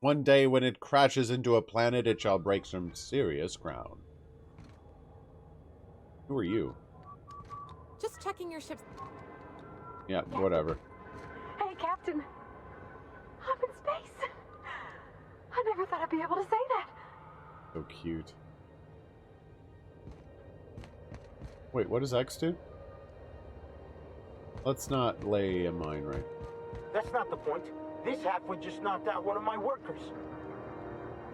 One day when it crashes into a planet, it shall break some serious ground. Who are you? Just checking your ship's... Yeah, whatever. Hey, Captain. I'm in space. I never thought I'd be able to say that. So cute. Wait, what does X do? Let's not lay a mine right. That's not the point. This halfwit just knocked out one of my workers.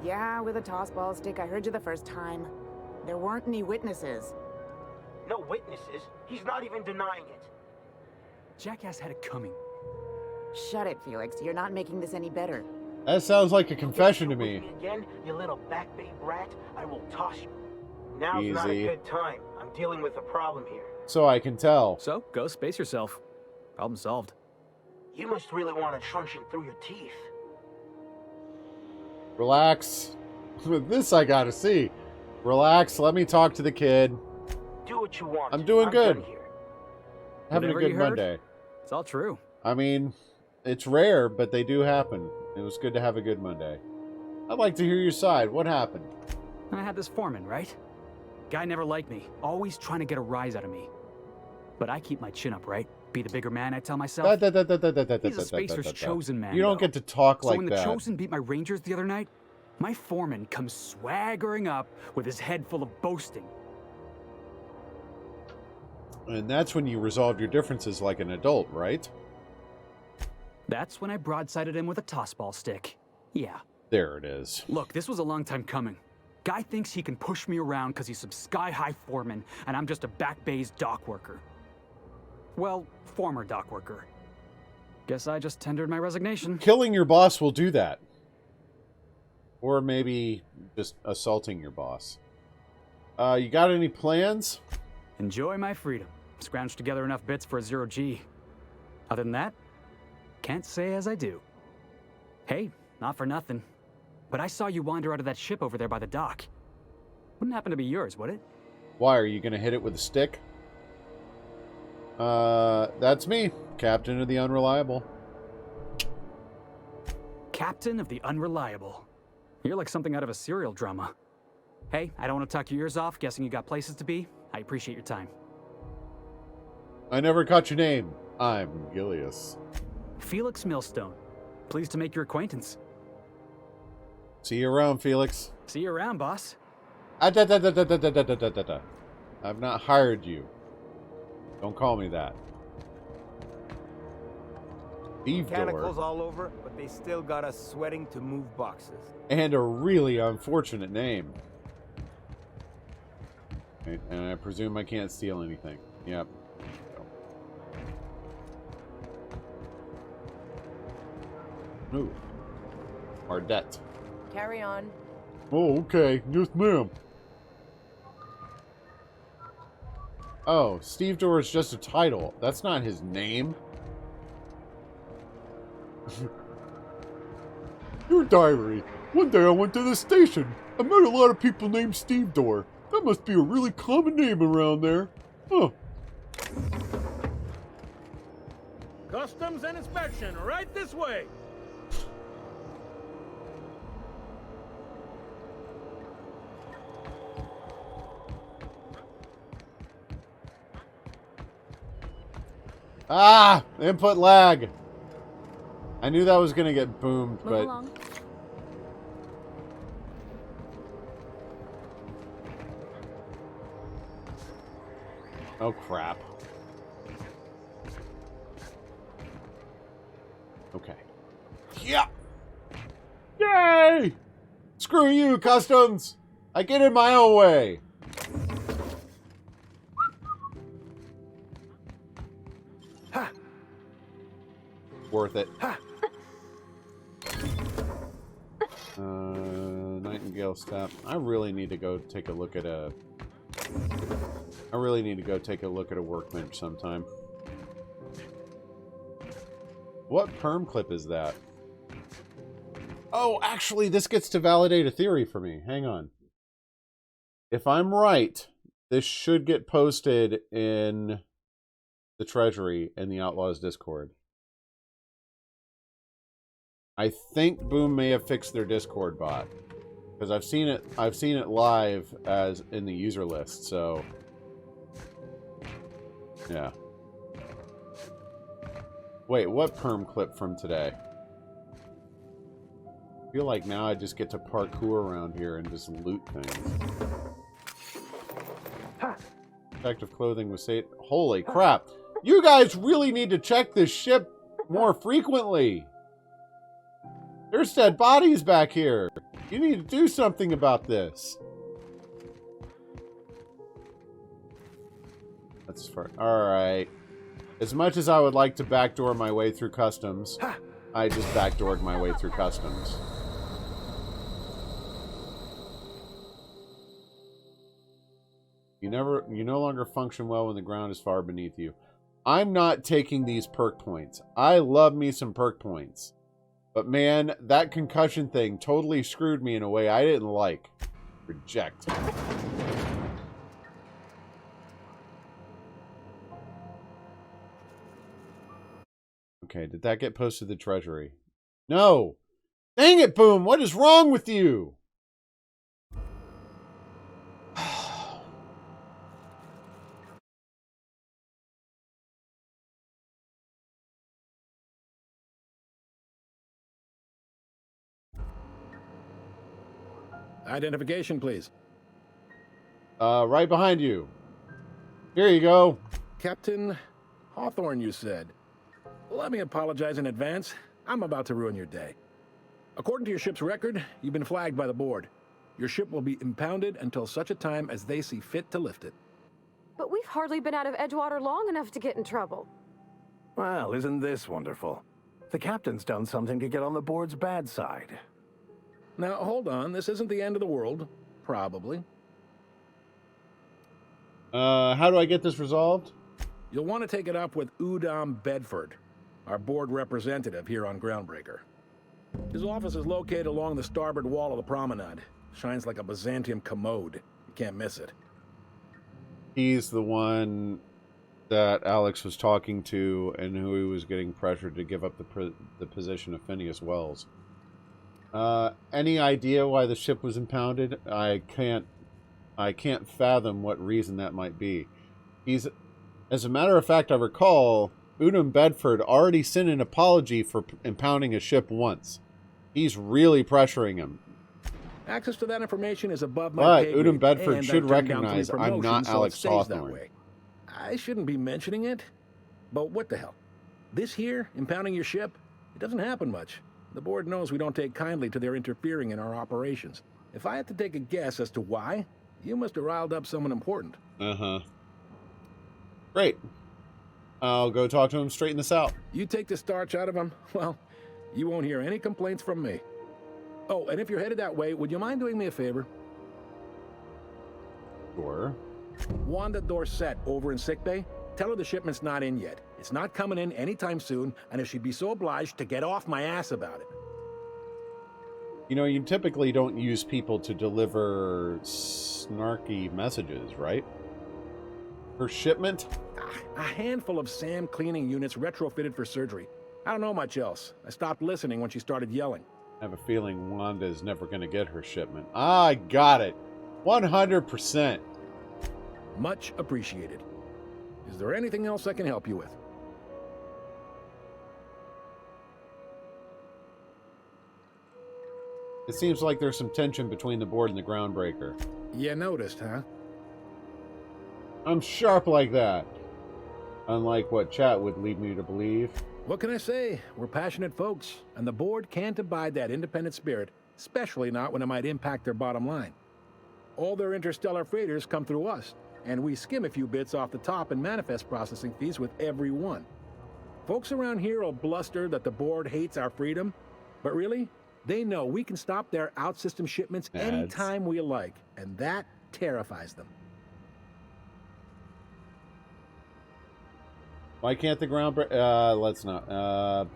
Yeah, with a tossball stick. I heard you the first time. There weren't any witnesses. No witnesses. He's not even denying it. Jackass had it coming. Shut it, Felix. You're not making this any better. That sounds like a confession to me. Again, you little backbait rat. I will toss you. Now's Easy. not a good time. I'm dealing with a problem here. So I can tell. So, go space yourself. Problem solved. You must really want a truncheon through your teeth. Relax. With this, I gotta see. Relax. Let me talk to the kid. Do what you want. I'm doing good. Done here. Having Whatever a good you heard, Monday. It's all true. I mean, it's rare, but they do happen. It was good to have a good Monday. I'd like to hear your side. What happened? I had this foreman, right? Guy never liked me. Always trying to get a rise out of me. But I keep my chin up, right? Be the bigger man, I tell myself. He's a spacer's chosen man. You don't get to talk like that. So when that. the chosen beat my rangers the other night, my foreman comes swaggering up with his head full of boasting. And that's when you resolve your differences like an adult, right? That's when I broadsided him with a tossball stick. Yeah. There it is. Look, this was a long time coming. Guy thinks he can push me around because he's some sky-high foreman, and I'm just a back bay's dock worker. Well, former dock worker. Guess I just tendered my resignation. Killing your boss will do that. Or maybe just assaulting your boss. You got any plans? Enjoy my freedom. Scrounge together enough bits for a 0G. Other than that, can't say as I do. Hey, not for nothing, but I saw you wander out of that ship over there by the dock. Wouldn't happen to be yours, would it? Why, are you gonna hit it with a stick? That's me, Captain of the Unreliable. Captain of the Unreliable. You're like something out of a serial drama. Hey, I don't want to talk your ears off, guessing you got places to be. I appreciate your time. I never caught your name. I'm Gilius. Felix Millstone. Pleased to make your acquaintance. See you around, Felix. See you around, boss. I've not hired you. Don't call me that. Mechanicals all over, but they still got us sweating to move boxes. And a really unfortunate name. Okay, and I presume I can't steal anything. Yep. Move. Ardette. Carry on. Oh, okay. Yes, ma'am. Oh, Steve Dorr is just a title. That's not his name. Your diary. One day I went to the station. I met a lot of people named Steve Dorr. That must be a really common name around there. Huh. Customs and inspection, right this way. Ah! Input lag. I knew that was going to get boomed, Move along. Oh, crap. Okay. Yeah! Yay! Screw you, Customs! I get in my own way! Ha! Worth it. Ha! Nightingale step. I really need to go take a look at a... I really need to go take a look at a workbench sometime. What perm clip is that? Oh, actually, this gets to validate a theory for me. Hang on. If I'm right, this should get posted in the Treasury and the Outlaws Discord. I think Boom may have fixed their Discord bot, because I've seen it live as in the user list, so yeah. Wait, what perm clip from today? I feel like now I just get to parkour around here and just loot things. Protective clothing was safe. Holy crap! You guys really need to check this ship more frequently. There's dead bodies back here. You need to do something about this. That's far. Alright. As much as I would like to backdoor my way through customs, I just backdoored my way through customs. You no longer function well when the ground is far beneath you. I'm not taking these perk points. I love me some perk points. But man, that concussion thing totally screwed me in a way I didn't like. Reject. Okay, did that get posted to the Treasury? No! Dang it, Boom! What is wrong with you? Identification, please. Right behind you. Here you go. Captain Hawthorne, you said. Let me apologize in advance. I'm about to ruin your day. According to your ship's record, you've been flagged by the board. Your ship will be impounded until such a time as they see fit to lift it. But we've hardly been out of Edgewater long enough to get in trouble. Well, isn't this wonderful? The captain's done something to get on the board's bad side. Now, hold on. This isn't the end of the world. Probably. How do I get this resolved? You'll want to take it up with Udom Bedford, our board representative here on Groundbreaker. His office is located along the starboard wall of the promenade. Shines like a Byzantium commode. You can't miss it. He's the one that Alex was talking to and who he was getting pressured to give up the position of Phineas Wells. Any idea why the ship was impounded? I can't fathom what reason that might be. As a matter of fact, I recall Udom Bedford already sent an apology for impounding a ship once. He's really pressuring him. Access to that information is above my pay grade, Udom Bedford and should I've turned down 3 recognize I'm promotions, not so it Alex stays that Hawthorne. way. I shouldn't be mentioning it, but what the hell? This here, impounding your ship, it doesn't happen much. The board knows we don't take kindly to their interfering in our operations. If I had to take a guess as to why, you must have riled up someone important. Uh-huh. Great. I'll go talk to him, straighten this out. You take the starch out of him, well, you won't hear any complaints from me. Oh, and if you're headed that way, would you mind doing me a favor? Sure. Wanda Dorset over in sickbay, tell her the shipment's not in yet. It's not coming in anytime soon, and if she'd be so obliged to get off my ass about it. You know, you typically don't use people to deliver snarky messages, right? Her shipment? A handful of SAM cleaning units retrofitted for surgery. I don't know much else. I stopped listening when she started yelling. I have a feeling Wanda is never going to get her shipment. I got it. 100%. Much appreciated. Is there anything else I can help you with? It seems like there's some tension between the board and the groundbreaker. You noticed, huh? I'm sharp like that. Unlike what chat would lead me to believe. What can I say? We're passionate folks, and the board can't abide that independent spirit, especially not when it might impact their bottom line. All their interstellar freighters come through us, and we skim a few bits off the top in manifest processing fees with every one. Folks around here will bluster that the board hates our freedom, but really, they know we can stop their out-system shipments anytime we like, and that terrifies them. Why can't the groundbreaker... let's not.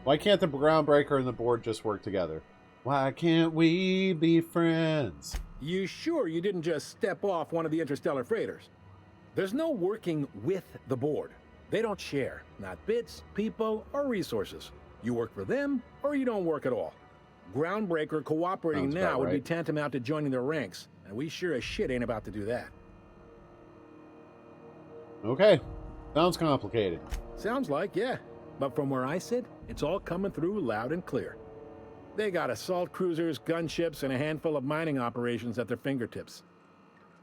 Why can't the groundbreaker and the board just work together? Why can't we be friends? You sure you didn't just step off one of the interstellar freighters? There's no working with the board. They don't share, not bits, people, or resources. You work for them, or you don't work at all. Groundbreaker cooperating now would be tantamount to joining their ranks, and we sure as shit ain't about to do that. Okay. Sounds complicated. Sounds like, yeah. But from where I sit, it's all coming through loud and clear. They got assault cruisers, gunships, and a handful of mining operations at their fingertips.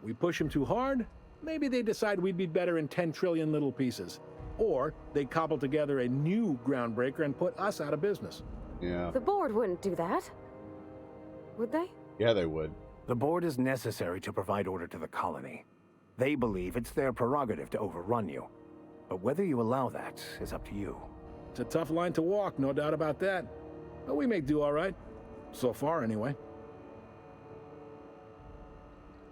We push them too hard, maybe they decide we'd be better in 10 trillion little pieces. Or they cobble together a new groundbreaker and put us out of business. Yeah. The board wouldn't do that. Would they? Yeah, they would. The board is necessary to provide order to the colony. They believe it's their prerogative to overrun you. But whether you allow that is up to you. It's a tough line to walk, no doubt about that. But we may do all right. So far, anyway.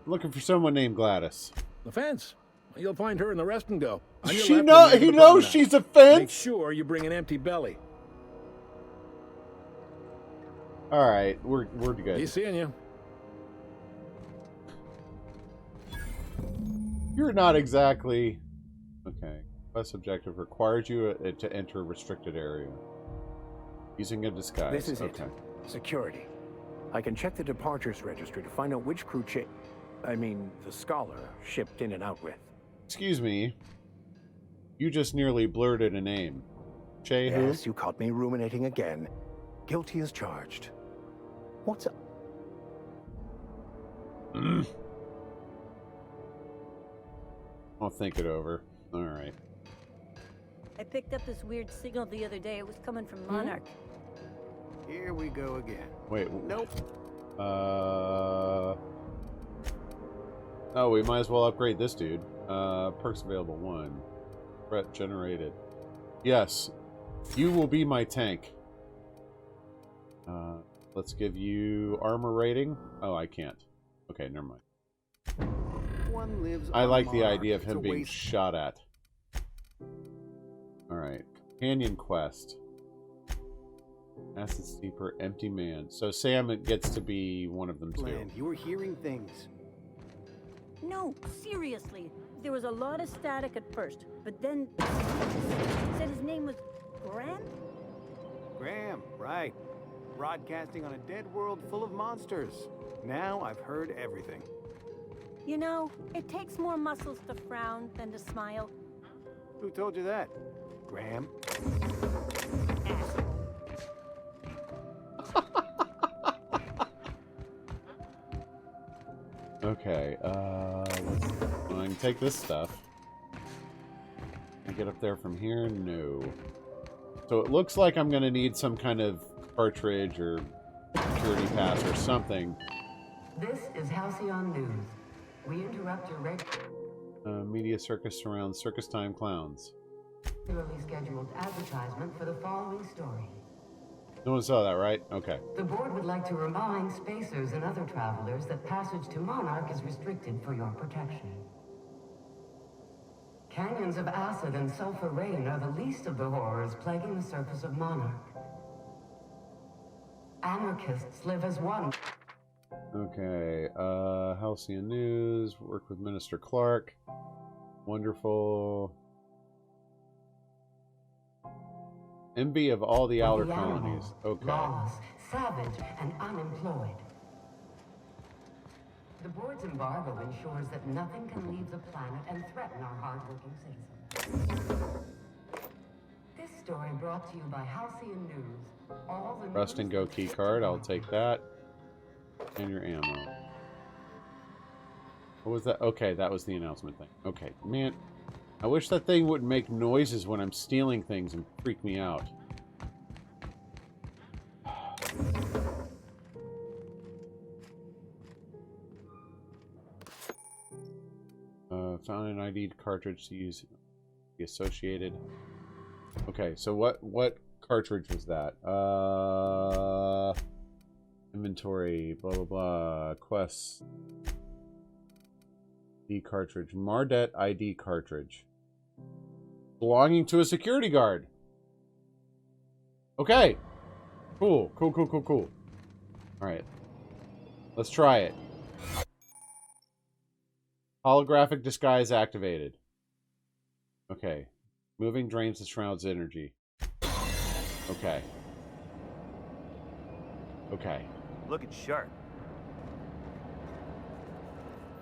Looking for someone named Gladys. The fence. You'll find her in the rest and go. He knows she's a fence? Make sure you bring an empty belly. Alright, we're good. He's seeing you. You're not exactly... Okay. Quest objective requires you to enter a restricted area. Using a disguise. This is it. Security. I can check the departures registry to find out which crew the Scholar shipped in and out with. Excuse me. You just nearly blurted a name. Che who? Yes, you caught me ruminating again. Guilty as charged. What's up? I'll think it over. Alright. I picked up this weird signal the other day. It was coming from Monarch. Here we go again. Wait. Nope. Oh, we might as well upgrade this dude. Perks available 1. Threat generated. Yes. You will be my tank. Let's give you armor rating. Oh, I can't. Okay, never mind. One lives I like the Monarch. idea of It's him a being waste. shot at. Alright. Companion quest. Acid Steeper, Empty Man. So Sam gets to be one of them too. Land, you were hearing things. No, seriously. There was a lot of static at first, but then said his name was Graham? Graham, right. broadcasting on a dead world full of monsters. Now I've heard everything. You know, it takes more muscles to frown than to smile. Who told you that? Graham? Okay, let's I can take this stuff. Can I get up there from here? No. So it looks like I'm gonna need some kind of cartridge or security pass or something. This is Halcyon News. We interrupt your Media circus surrounds circus time clowns. regularly scheduled advertisement for the following story. No one saw that, right? Okay. The board would like to remind spacers and other travelers that passage to Monarch is restricted for your protection. Canyons of acid and sulfur rain are the least of the horrors plaguing the surface of Monarch. Anarchists live as one. Okay, Halcyon News, work with Minister Clark. Wonderful. Envy of all the outer colonies. Okay. Laws, savage, and unemployed. The board's embargo ensures that nothing can leave the planet and threaten our hardworking citizens. This story brought to you by Halcyon News. All the Rust and Go key card, I'll take that. And your ammo. What was that? Okay, that was the announcement thing. Okay, man. I wish that thing wouldn't make noises when I'm stealing things and freak me out. Found an ID cartridge to use the associated. Okay, so what cartridge was that? Inventory, blah blah blah, quests. ID cartridge, Mardet ID cartridge, belonging to a security guard. Okay, cool. All right, let's try it. Holographic disguise activated. Okay, moving drains the shroud's energy. Okay. Looking sharp.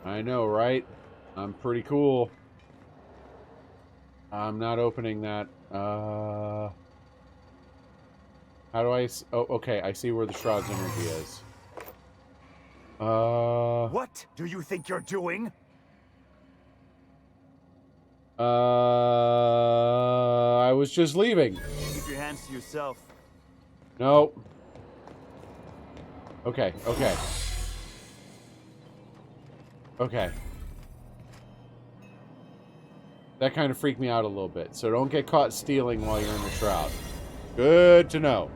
I know, right? I'm pretty cool. I'm not opening that. How do I... Oh, okay. I see where the shroud's energy is. What do you think you're doing? I was just leaving. Keep your hands to yourself. No. Okay. That kind of freaked me out a little bit. So don't get caught stealing while you're in the shroud. Good to know.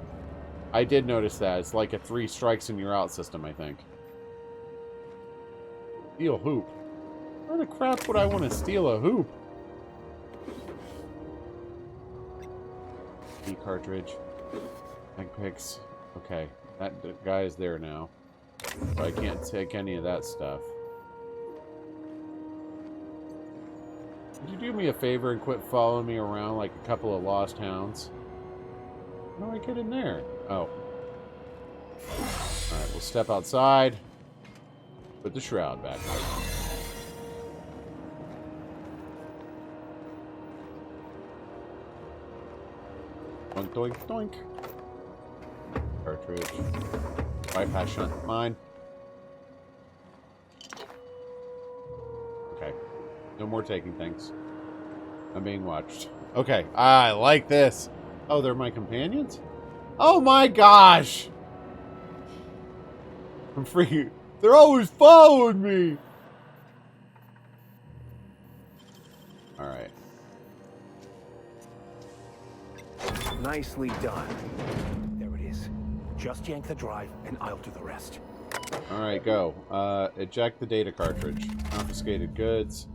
I did notice that. It's like a 3 strikes and you're out system, I think. Steal hoop. Where the crap would I want to steal a hoop? E cartridge. Mag picks. Okay. That guy is there now. But I can't take any of that stuff. Could you do me a favor and quit following me around like a couple of lost hounds? How do I get in there? Oh. Alright, we'll step outside. Put the shroud back on. Doink, doink, doink. Cartridge. Bypass shunt. Mine. Okay. No more taking things. I'm being watched. Okay. I like this. Oh, they're my companions? Oh my gosh! I'm freaking... They're always following me! Alright. Nicely done. There it is. Just yank the drive, and I'll do the rest. Alright, go. Eject the data cartridge. Confiscated goods.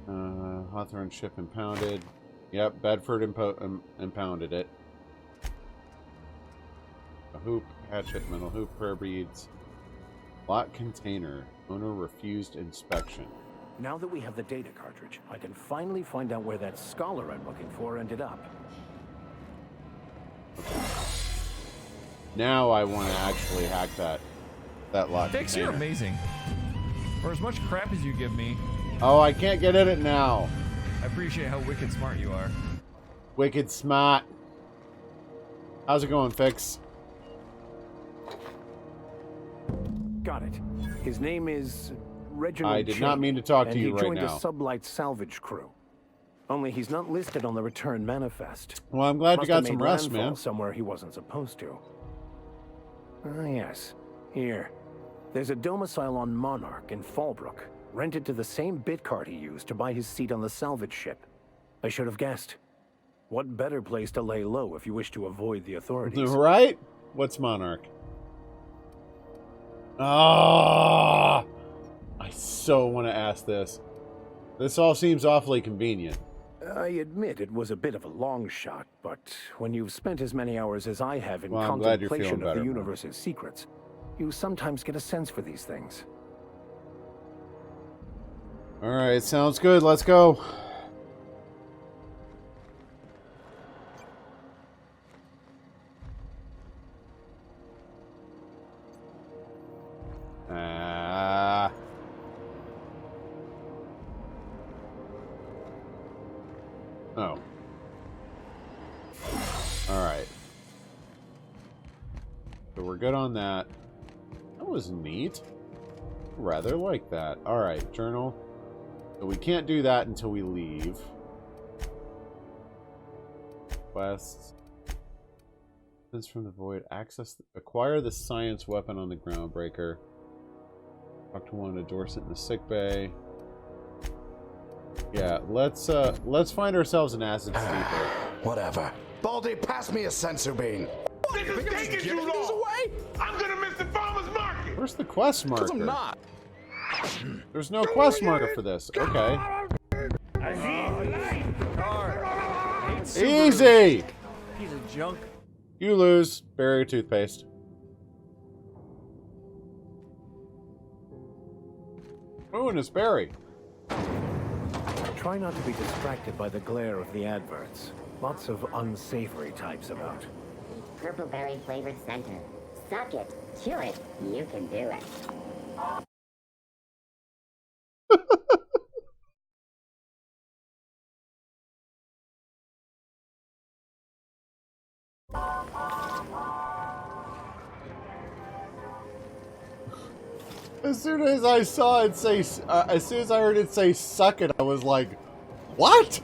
Hawthorne ship impounded. Yep, Bedford impounded it. A hoop, hatchet, metal hoop, prayer beads. Lock container. Owner refused inspection. Now that we have the data cartridge, I can finally find out where that scholar I'm looking for ended up. Now I want to actually hack that lock Fix, you're container. amazing. For as much crap as you give me. Oh, I can't get in it now. I appreciate how wicked smart you are. Wicked smart. How's it going, Fix? Got it. His name is Reginald I did not mean to talk to you right and he joined now. a sublight salvage crew. Only he's not listed on the return manifest. Well, I'm glad you Must got have some made rest, landfall man. somewhere he wasn't supposed to. Ah, yes. Here. There's a domicile on Monarch in Fallbrook, rented to the same bit card he used to buy his seat on the salvage ship. I should have guessed. What better place to lay low if you wish to avoid the authorities? Right? What's Monarch? Ah! I so want to ask this. This all seems awfully convenient. I admit it was a bit of a long shot, but when you've spent as many hours as I have in Well, I'm glad you're contemplation feeling of the better, universe's secrets, you sometimes get a sense for these things. Alright, sounds good. Let's go. Oh. Alright. So we're good on that. That was neat. Rather like that. Alright, journal. So we can't do that until we leave. Quests. Sense from the void. Acquire the science weapon on the groundbreaker. Talk to one of Dorset in the sick bay. Yeah, let's find ourselves an acid steeple. Whatever. Baldy, pass me a sensor beam. This is taking too long. I'm gonna miss the farmer's market. Where's the quest marker? 'Cause I'm not. There's no quest marker for this. Okay. Easy! Piece of junk. You lose. Bury your toothpaste. Oh, and it's Barry. Try not to be distracted by the glare of the adverts. Lots of unsavory types about. Purple berry flavored center. Suck it. Chew it. You can do it. As soon as I saw it say, as soon as I heard it say "suck it," I was like, "What?"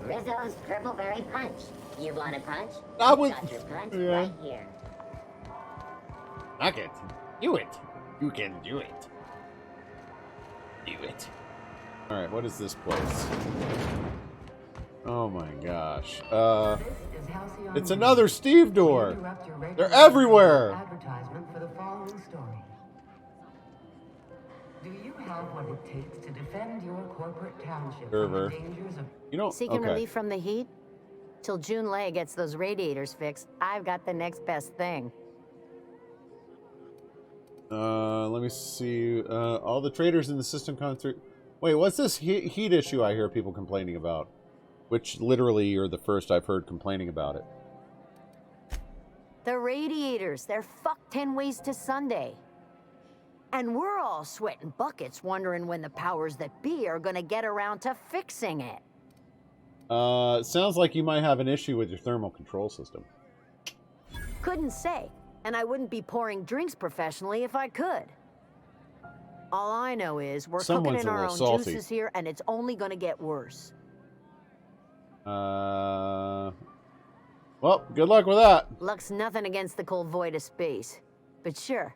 Rizzo's purple berry punch. You want a punch? I would. Got your punch Yeah. right here. Suck it. Do it. You can do it. Do it. All right. What is this place? Oh my gosh. It's another Steve door. They're everywhere. Advertisement for the following story. Do you have what it takes to defend your corporate township from the dangers of... You don't. Seeking Okay. relief from the heat? Till June Lay gets those radiators fixed, I've got the next best thing. Let me see. All the traders in the system come through. Wait, what's this heat issue I hear people complaining about? Which literally you're the first I've heard complaining about it. The radiators, they're fucked 10 ways to Sunday. And we're all sweating buckets wondering when the powers that be are gonna get around to fixing it. Sounds like you might have an issue with your thermal control system. Couldn't say, and I wouldn't be pouring drinks professionally if I could. All I know is we're Someone's cooking in a our own little salty. juices here, and it's only gonna get worse. Well, good luck with that. Luck's nothing against the cold void of space. But sure,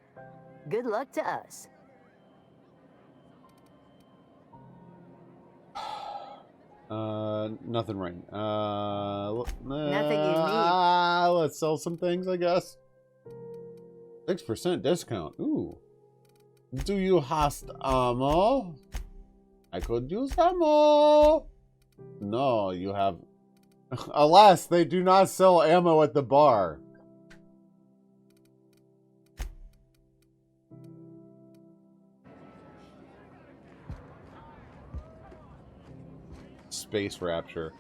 good luck to us. Nothing right. Nothing you need. Let's sell some things, I guess. 6% discount. Ooh. Do you have ammo? I could use ammo. No, you have... Alas, they do not sell ammo at the bar. Space Rapture.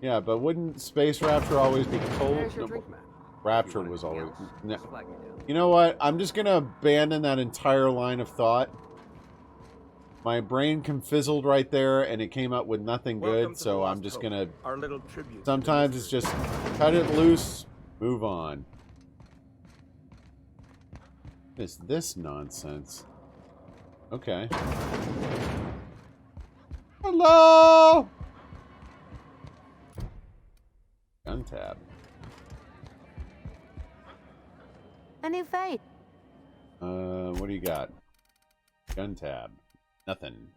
Yeah, but wouldn't Space Rapture always be cold? There's your No, drink, man. Rapture was always... You know what? I'm just going to abandon that entire line of thought. My brain confizzled right there, and it came up with nothing good, so I'm just going to... Sometimes it's just cut it loose, move on. What is this nonsense? Okay. Hello! Gun tab. A new fate. What do you got? Gun tab. Nothing.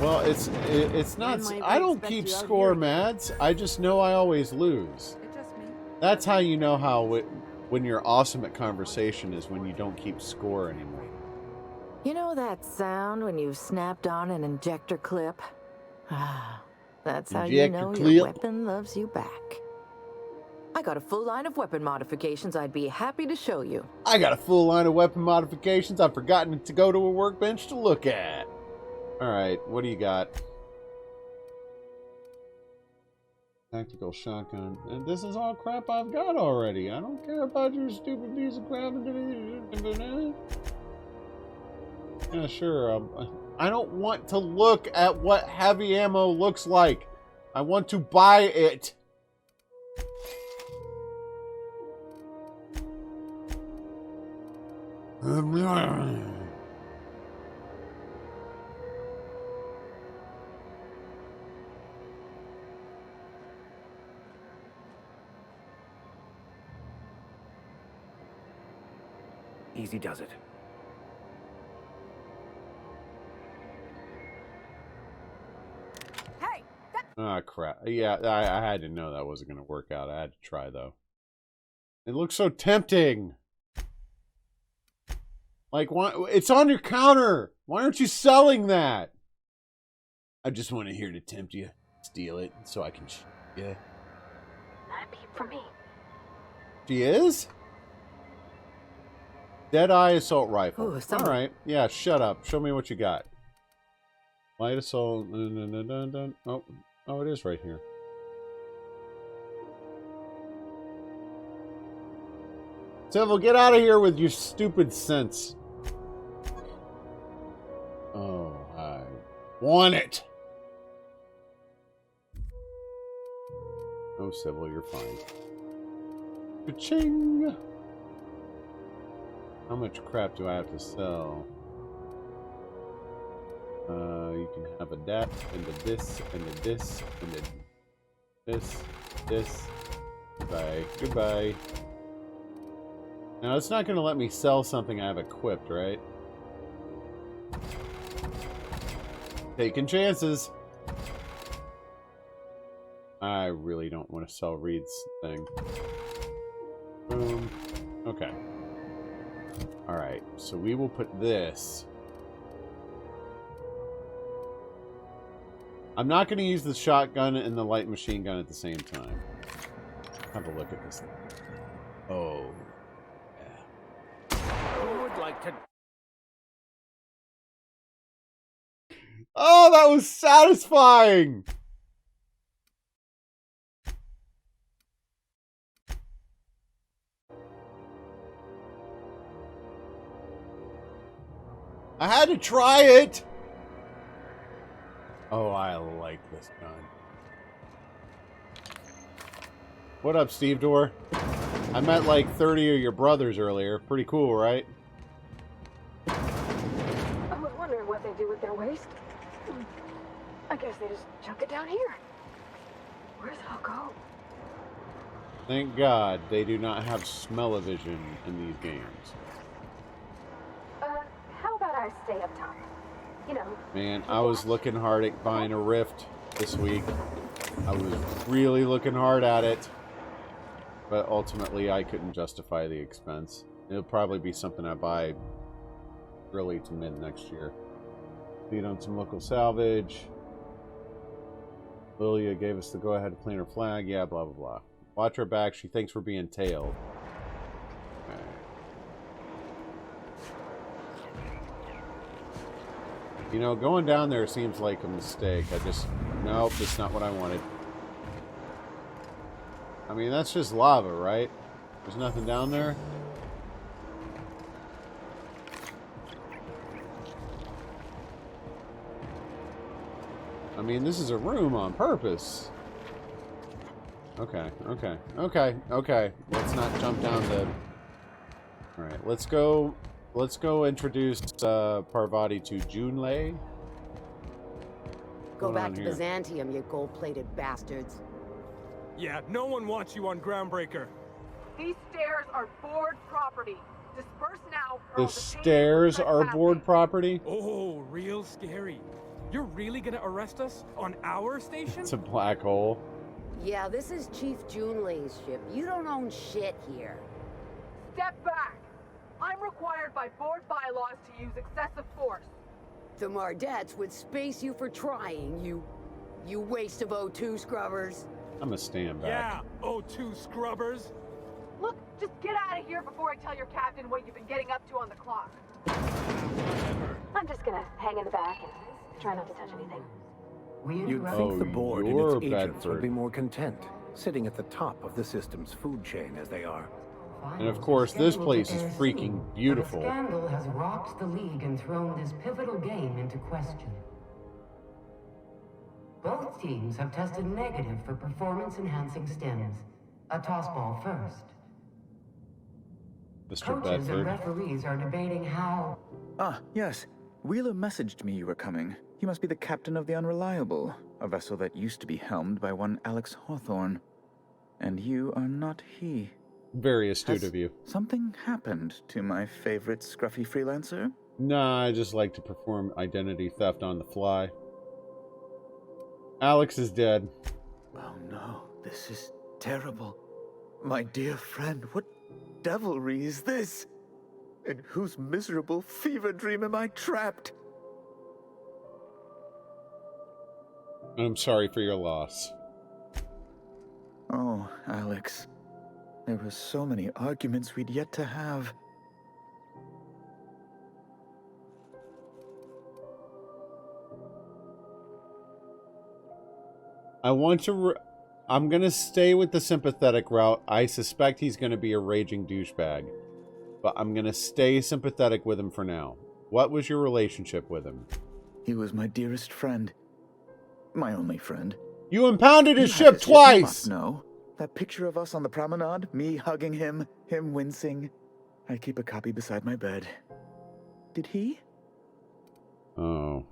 Well, it's not. I don't keep score, Mads. I just know I always lose. That's how you know how when you're awesome at conversation is when you don't keep score anymore. You know that sound when you've snapped on an injector clip? That's how you know your weapon loves you back. I got a full line of weapon modifications I'd be happy to show you. I got a full line of weapon modifications I've forgotten to go to a workbench to look at. Alright, what do you got? Tactical shotgun. And this is all crap I've got already. I don't care about your stupid piece of crap. Yeah, sure. I don't want to look at what heavy ammo looks like. I want to buy it. Easy does it. Ah, crap. Yeah, I had to know that wasn't going to work out. I had to try, though. It looks so tempting. Like, why? It's on your counter. Why aren't you selling that? I just want to hear to tempt you. Steal it so I can... Yeah. Not a peep for me. She is? Deadeye assault rifle. Ooh, all right. Yeah, shut up. Show me what you got. Light assault. Oh, it is right here. Civil, get out of here with your stupid sense. Oh, I want it. Oh, Civil, you're fine. Ka-ching! How much crap do I have to sell? You can have a that, and a this, and a this, and a this. Goodbye. Goodbye. Now, it's not going to let me sell something I have equipped, right? Taking chances. I really don't want to sell Reed's thing. Boom. Okay. Alright, so we will put this. I'm not going to use the shotgun and the light machine gun at the same time. Have a look at this thing. Oh. Yeah. Who would like to... Oh, that was satisfying! I had to try it! Oh, I like this gun. What up, Steve Dorr? I met like 30 of your brothers earlier. Pretty cool, right? I was wondering what they do with their waste. I guess they just chuck it down here. Where's it all go? Thank God they do not have smell-o-vision in these games. How about I stay up top? You know. Man, I was looking hard at buying a Rift this week. I was really looking hard at it. But ultimately, I couldn't justify the expense. It'll probably be something I buy early to mid next year. Feed on some local salvage. Lilia gave us the go-ahead to plant her flag. Yeah, blah, blah, blah. Watch her back. She thinks we're being tailed. You know, going down there seems like a mistake. Nope, that's not what I wanted. I mean, that's just lava, right? There's nothing down there? I mean, this is a room on purpose. Okay. Let's not jump down the... Alright, let's go introduce Parvati to Junlei. Go back to Byzantium, you gold-plated bastards. Yeah, no one wants you on Groundbreaker. These stairs are board property. Disperse now. The stairs are board property? Oh, real scary. You're really gonna arrest us on our station? It's a black hole. Yeah, this is Chief Junlei's ship. You don't own shit here. Step back. I'm required by board bylaws to use excessive force. The Mardettes would space you for trying, you waste of O2 scrubbers. I'm gonna stand back. Yeah, O2 scrubbers. Look, just get out of here before I tell your captain what you've been getting up to on the clock. I'm just gonna hang in the back and try not to touch anything. You'd think the board and its agents would be more content, sitting at the top of the system's food chain as they are. And of course, this place is freaking beautiful. The scandal has rocked the League and thrown this pivotal game into question. Both teams have tested negative for performance-enhancing stims. A tossball first. Mr. Coaches Bedford. and referees are debating how... Ah, yes. Wheeler messaged me you were coming. He must be the captain of the Unreliable, a vessel that used to be helmed by one Alex Hawthorne. And you are not he. Very astute of you. Something happened to my favorite scruffy freelancer? Nah, I just like to perform identity theft on the fly. Alex is dead. Oh no, this is terrible. My dear friend, what devilry is this? In whose miserable fever dream am I trapped? I'm sorry for your loss. Oh, Alex. There were so many arguments we'd yet to have. I'm gonna stay with the sympathetic route. I suspect he's gonna be a raging douchebag. But I'm gonna stay sympathetic with him for now. What was your relationship with him? He was my dearest friend. My only friend. You impounded his ship twice! You must know. That picture of us on the promenade, me hugging him, him wincing. I keep a copy beside my bed. Did he? Oh.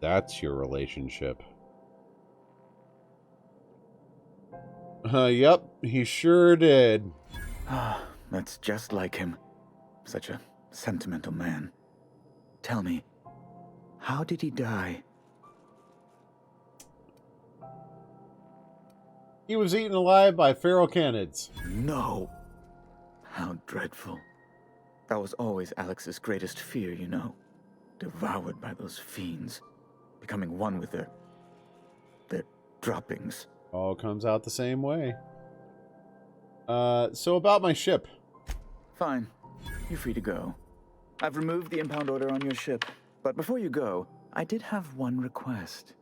That's your relationship. Yep, he sure did. Ah, that's just like him. Such a sentimental man. Tell me, how did he die? He was eaten alive by feral canids. No. How dreadful. That was always Alex's greatest fear, you know. Devoured by those fiends. Becoming one with their droppings. All comes out the same way. So about my ship. Fine. You're free to go. I've removed the impound order on your ship. But before you go, I did have one request.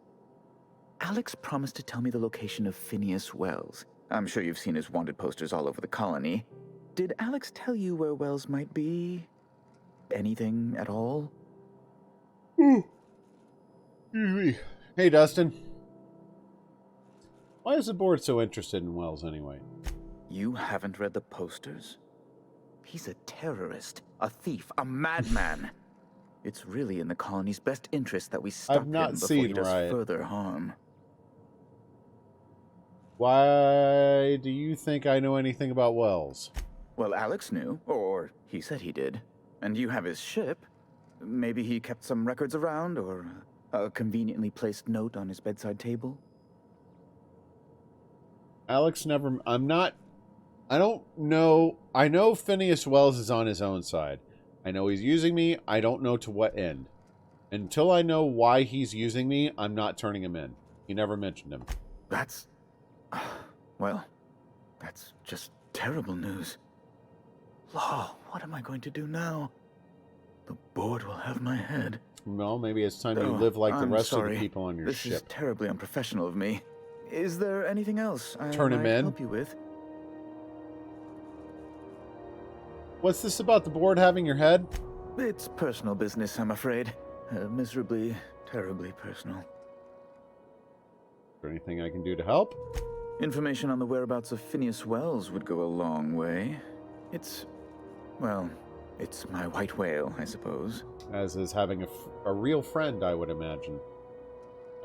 Alex promised to tell me the location of Phineas Wells. I'm sure you've seen his wanted posters all over the colony. Did Alex tell you where Wells might be? Anything at all? Hey, Dustin. Why is the board so interested in Wells anyway? You haven't read the posters? He's a terrorist, a thief, a madman. It's really in the colony's best interest that we stop him before he does further harm. Why do you think I know anything about Wells? Well, Alex knew, or he said he did. And you have his ship. Maybe he kept some records around, or a conveniently placed note on his bedside table. Alex never... I don't know... I know Phineas Wells is on his own side. I know he's using me. I don't know to what end. Until I know why he's using me, I'm not turning him in. He never mentioned him. That's... Well, that's just terrible news. Law, what am I going to do now? The board will have my head. Well, maybe it's time you live like the rest of the people on your this ship. This is terribly unprofessional of me. Is there anything else I Turn him might in. help you with? What's this about the board having your head? It's personal business, I'm afraid. Miserably, terribly personal. Is there anything I can do to help? Information on the whereabouts of Phineas Wells would go a long way. Well, it's my white whale, I suppose. As is having a real friend, I would imagine.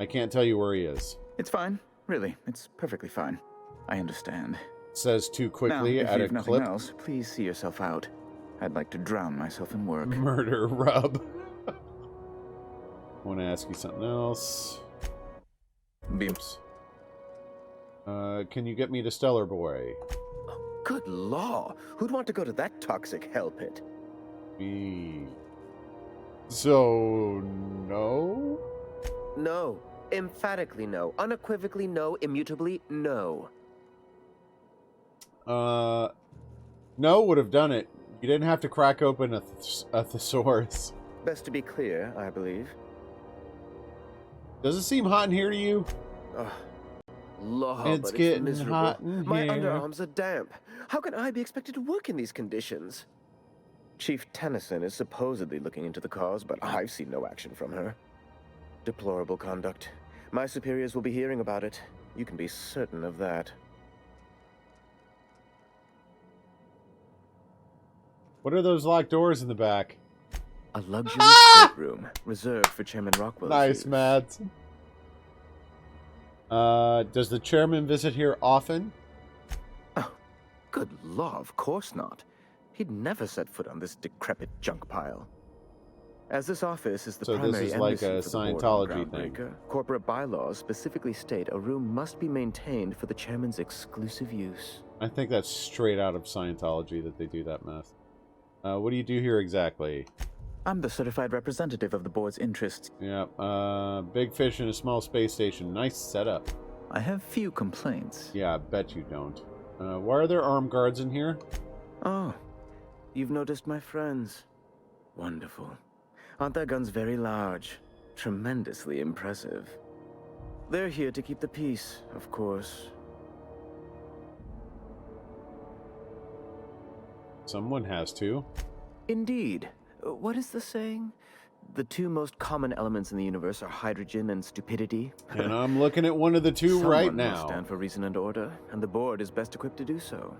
I can't tell you where he is. It's fine. Really, it's perfectly fine. I understand. Says too quickly now, at a if you've clip. nothing else, please see yourself out. I'd like to drown myself in work. Murder rub. I want to ask you something else. Beeps. Can you get me to Stellar Boy? Good law. Who'd want to go to that toxic hell pit? Me. So, no? No. Emphatically no. Unequivocally no. Immutably no. No would have done it. You didn't have to crack open a thesaurus. Best to be clear, I believe. Does it seem hot in here to you? Law, it's getting hot in My here. underarms are damp. How can I be expected to work in these conditions? Chief Tennyson is supposedly looking into the cause, but I've seen no action from her. Deplorable conduct. My superiors will be hearing about it. You can be certain of that. What are those locked doors in the back? A luxury stateroom reserved for Chairman Rockwell's Nice, use. Matt. Does the chairman visit here often? Oh, good law, of course not. He'd never set foot on this decrepit junk pile. As this office is the primary this is like embassy a for the board Scientology and thing. Groundbreaker, corporate bylaws specifically state a room must be maintained for the chairman's exclusive use. I think that's straight out of Scientology that they do that mess. What do you do here exactly? I'm the certified representative of the board's interests. Yeah, big fish in a small space station. Nice setup. I have few complaints. Yeah, I bet you don't. Why are there armed guards in here? Oh, you've noticed my friends. Wonderful. Aren't their guns very large? Tremendously impressive. They're here to keep the peace, of course. Someone has to. Indeed. What is the saying? The two most common elements in the universe are hydrogen and stupidity. And I'm looking at one of the two Someone right must now. stand for reason and order, and the board is best equipped to do so.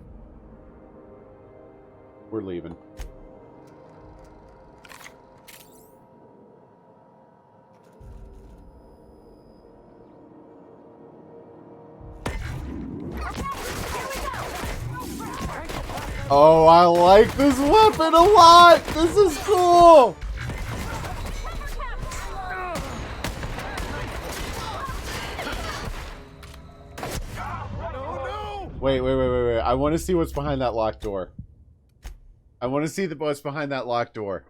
We're leaving. Oh, I like this weapon a lot! This is cool! Wait. I want to see what's behind that locked door. I want to see what's behind that locked door.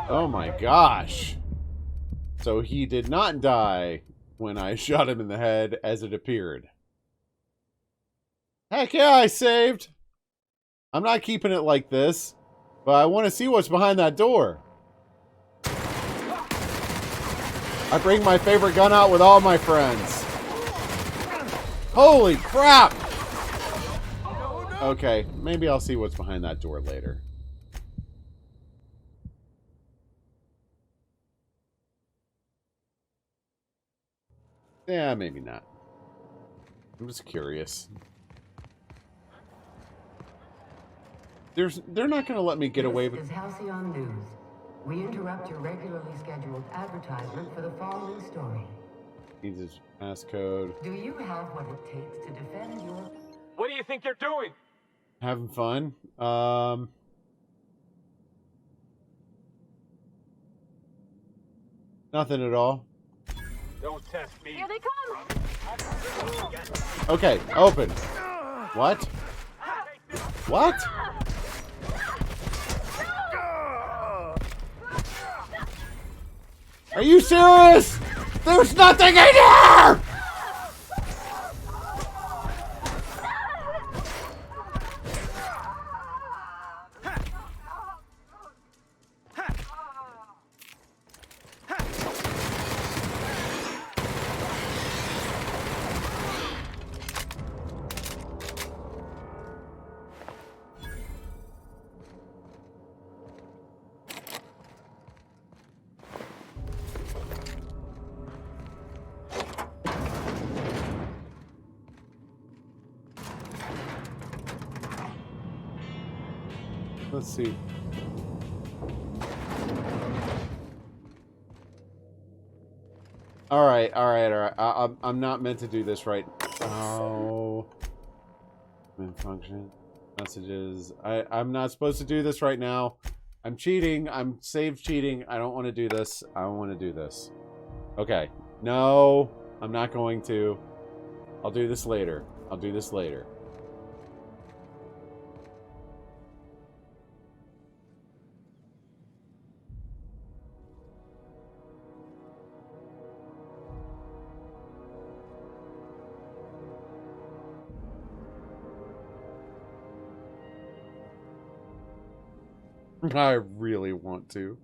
Oh my gosh. So he did not die when I shot him in the head as it appeared. Heck yeah, I saved. I'm not keeping it like this, but I want to see what's behind that door. I bring my favorite gun out with all my friends. Holy crap. Okay, maybe I'll see what's behind that door later. Yeah, maybe not. I'm just curious. They're not going to let me get away with... This is Halcyon News. We interrupt your regularly scheduled advertisement for the following story. Needs his passcode. Do you have what it takes to defend your... What do you think you're doing? Having fun. Nothing at all. Don't test me. Here they come! Okay, open. What? What? Are you serious? There's nothing in here! Let's see. All right. I'm not meant to do this right. Oh. Function. Messages. I'm not supposed to do this right now. I'm cheating. I'm save cheating. I don't want to do this. I don't want to do this. Okay. No, I'm not going to. I'll do this later. I'll do this later. I really want to.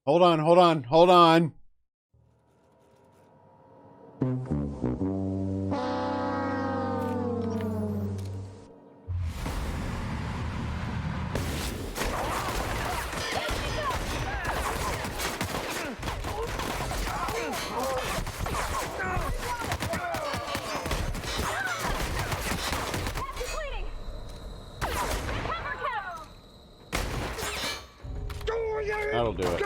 Hold on. That'll do it.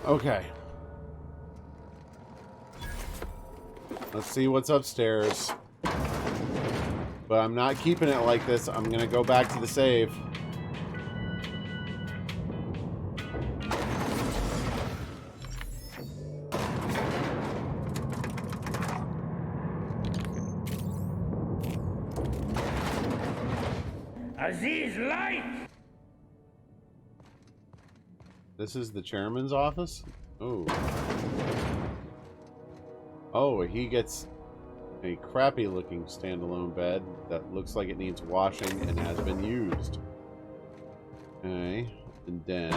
Okay. Let's see what's upstairs. But I'm not keeping it like this. I'm gonna go back to the save. Aziz, light! This is the chairman's office? Oh. Oh, he gets a crappy looking standalone bed that looks like it needs washing and has been used. Okay. And then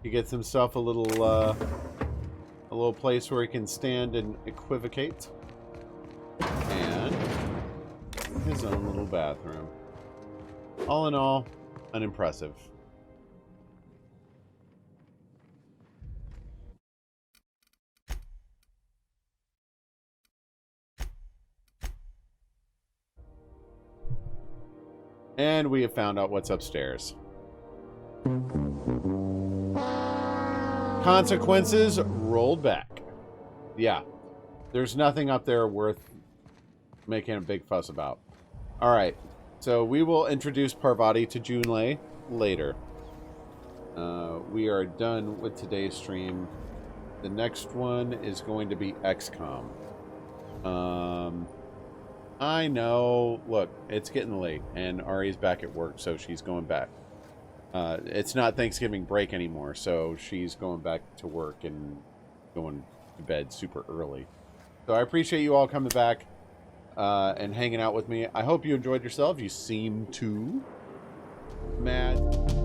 he gets himself a little place where he can stand and equivocate. And his own little bathroom. All in all, unimpressive. And we have found out what's upstairs. Consequences rolled back. Yeah. There's nothing up there worth making a big fuss about. Alright. So we will introduce Parvati to Junlei later. We are done with today's stream. The next one is going to be XCOM. I know. Look, it's getting late, and Ari's back at work, so she's going back. It's not Thanksgiving break anymore, so she's going back to work and going to bed super early. So I appreciate you all coming back and hanging out with me. I hope you enjoyed yourself. You seem to. mad.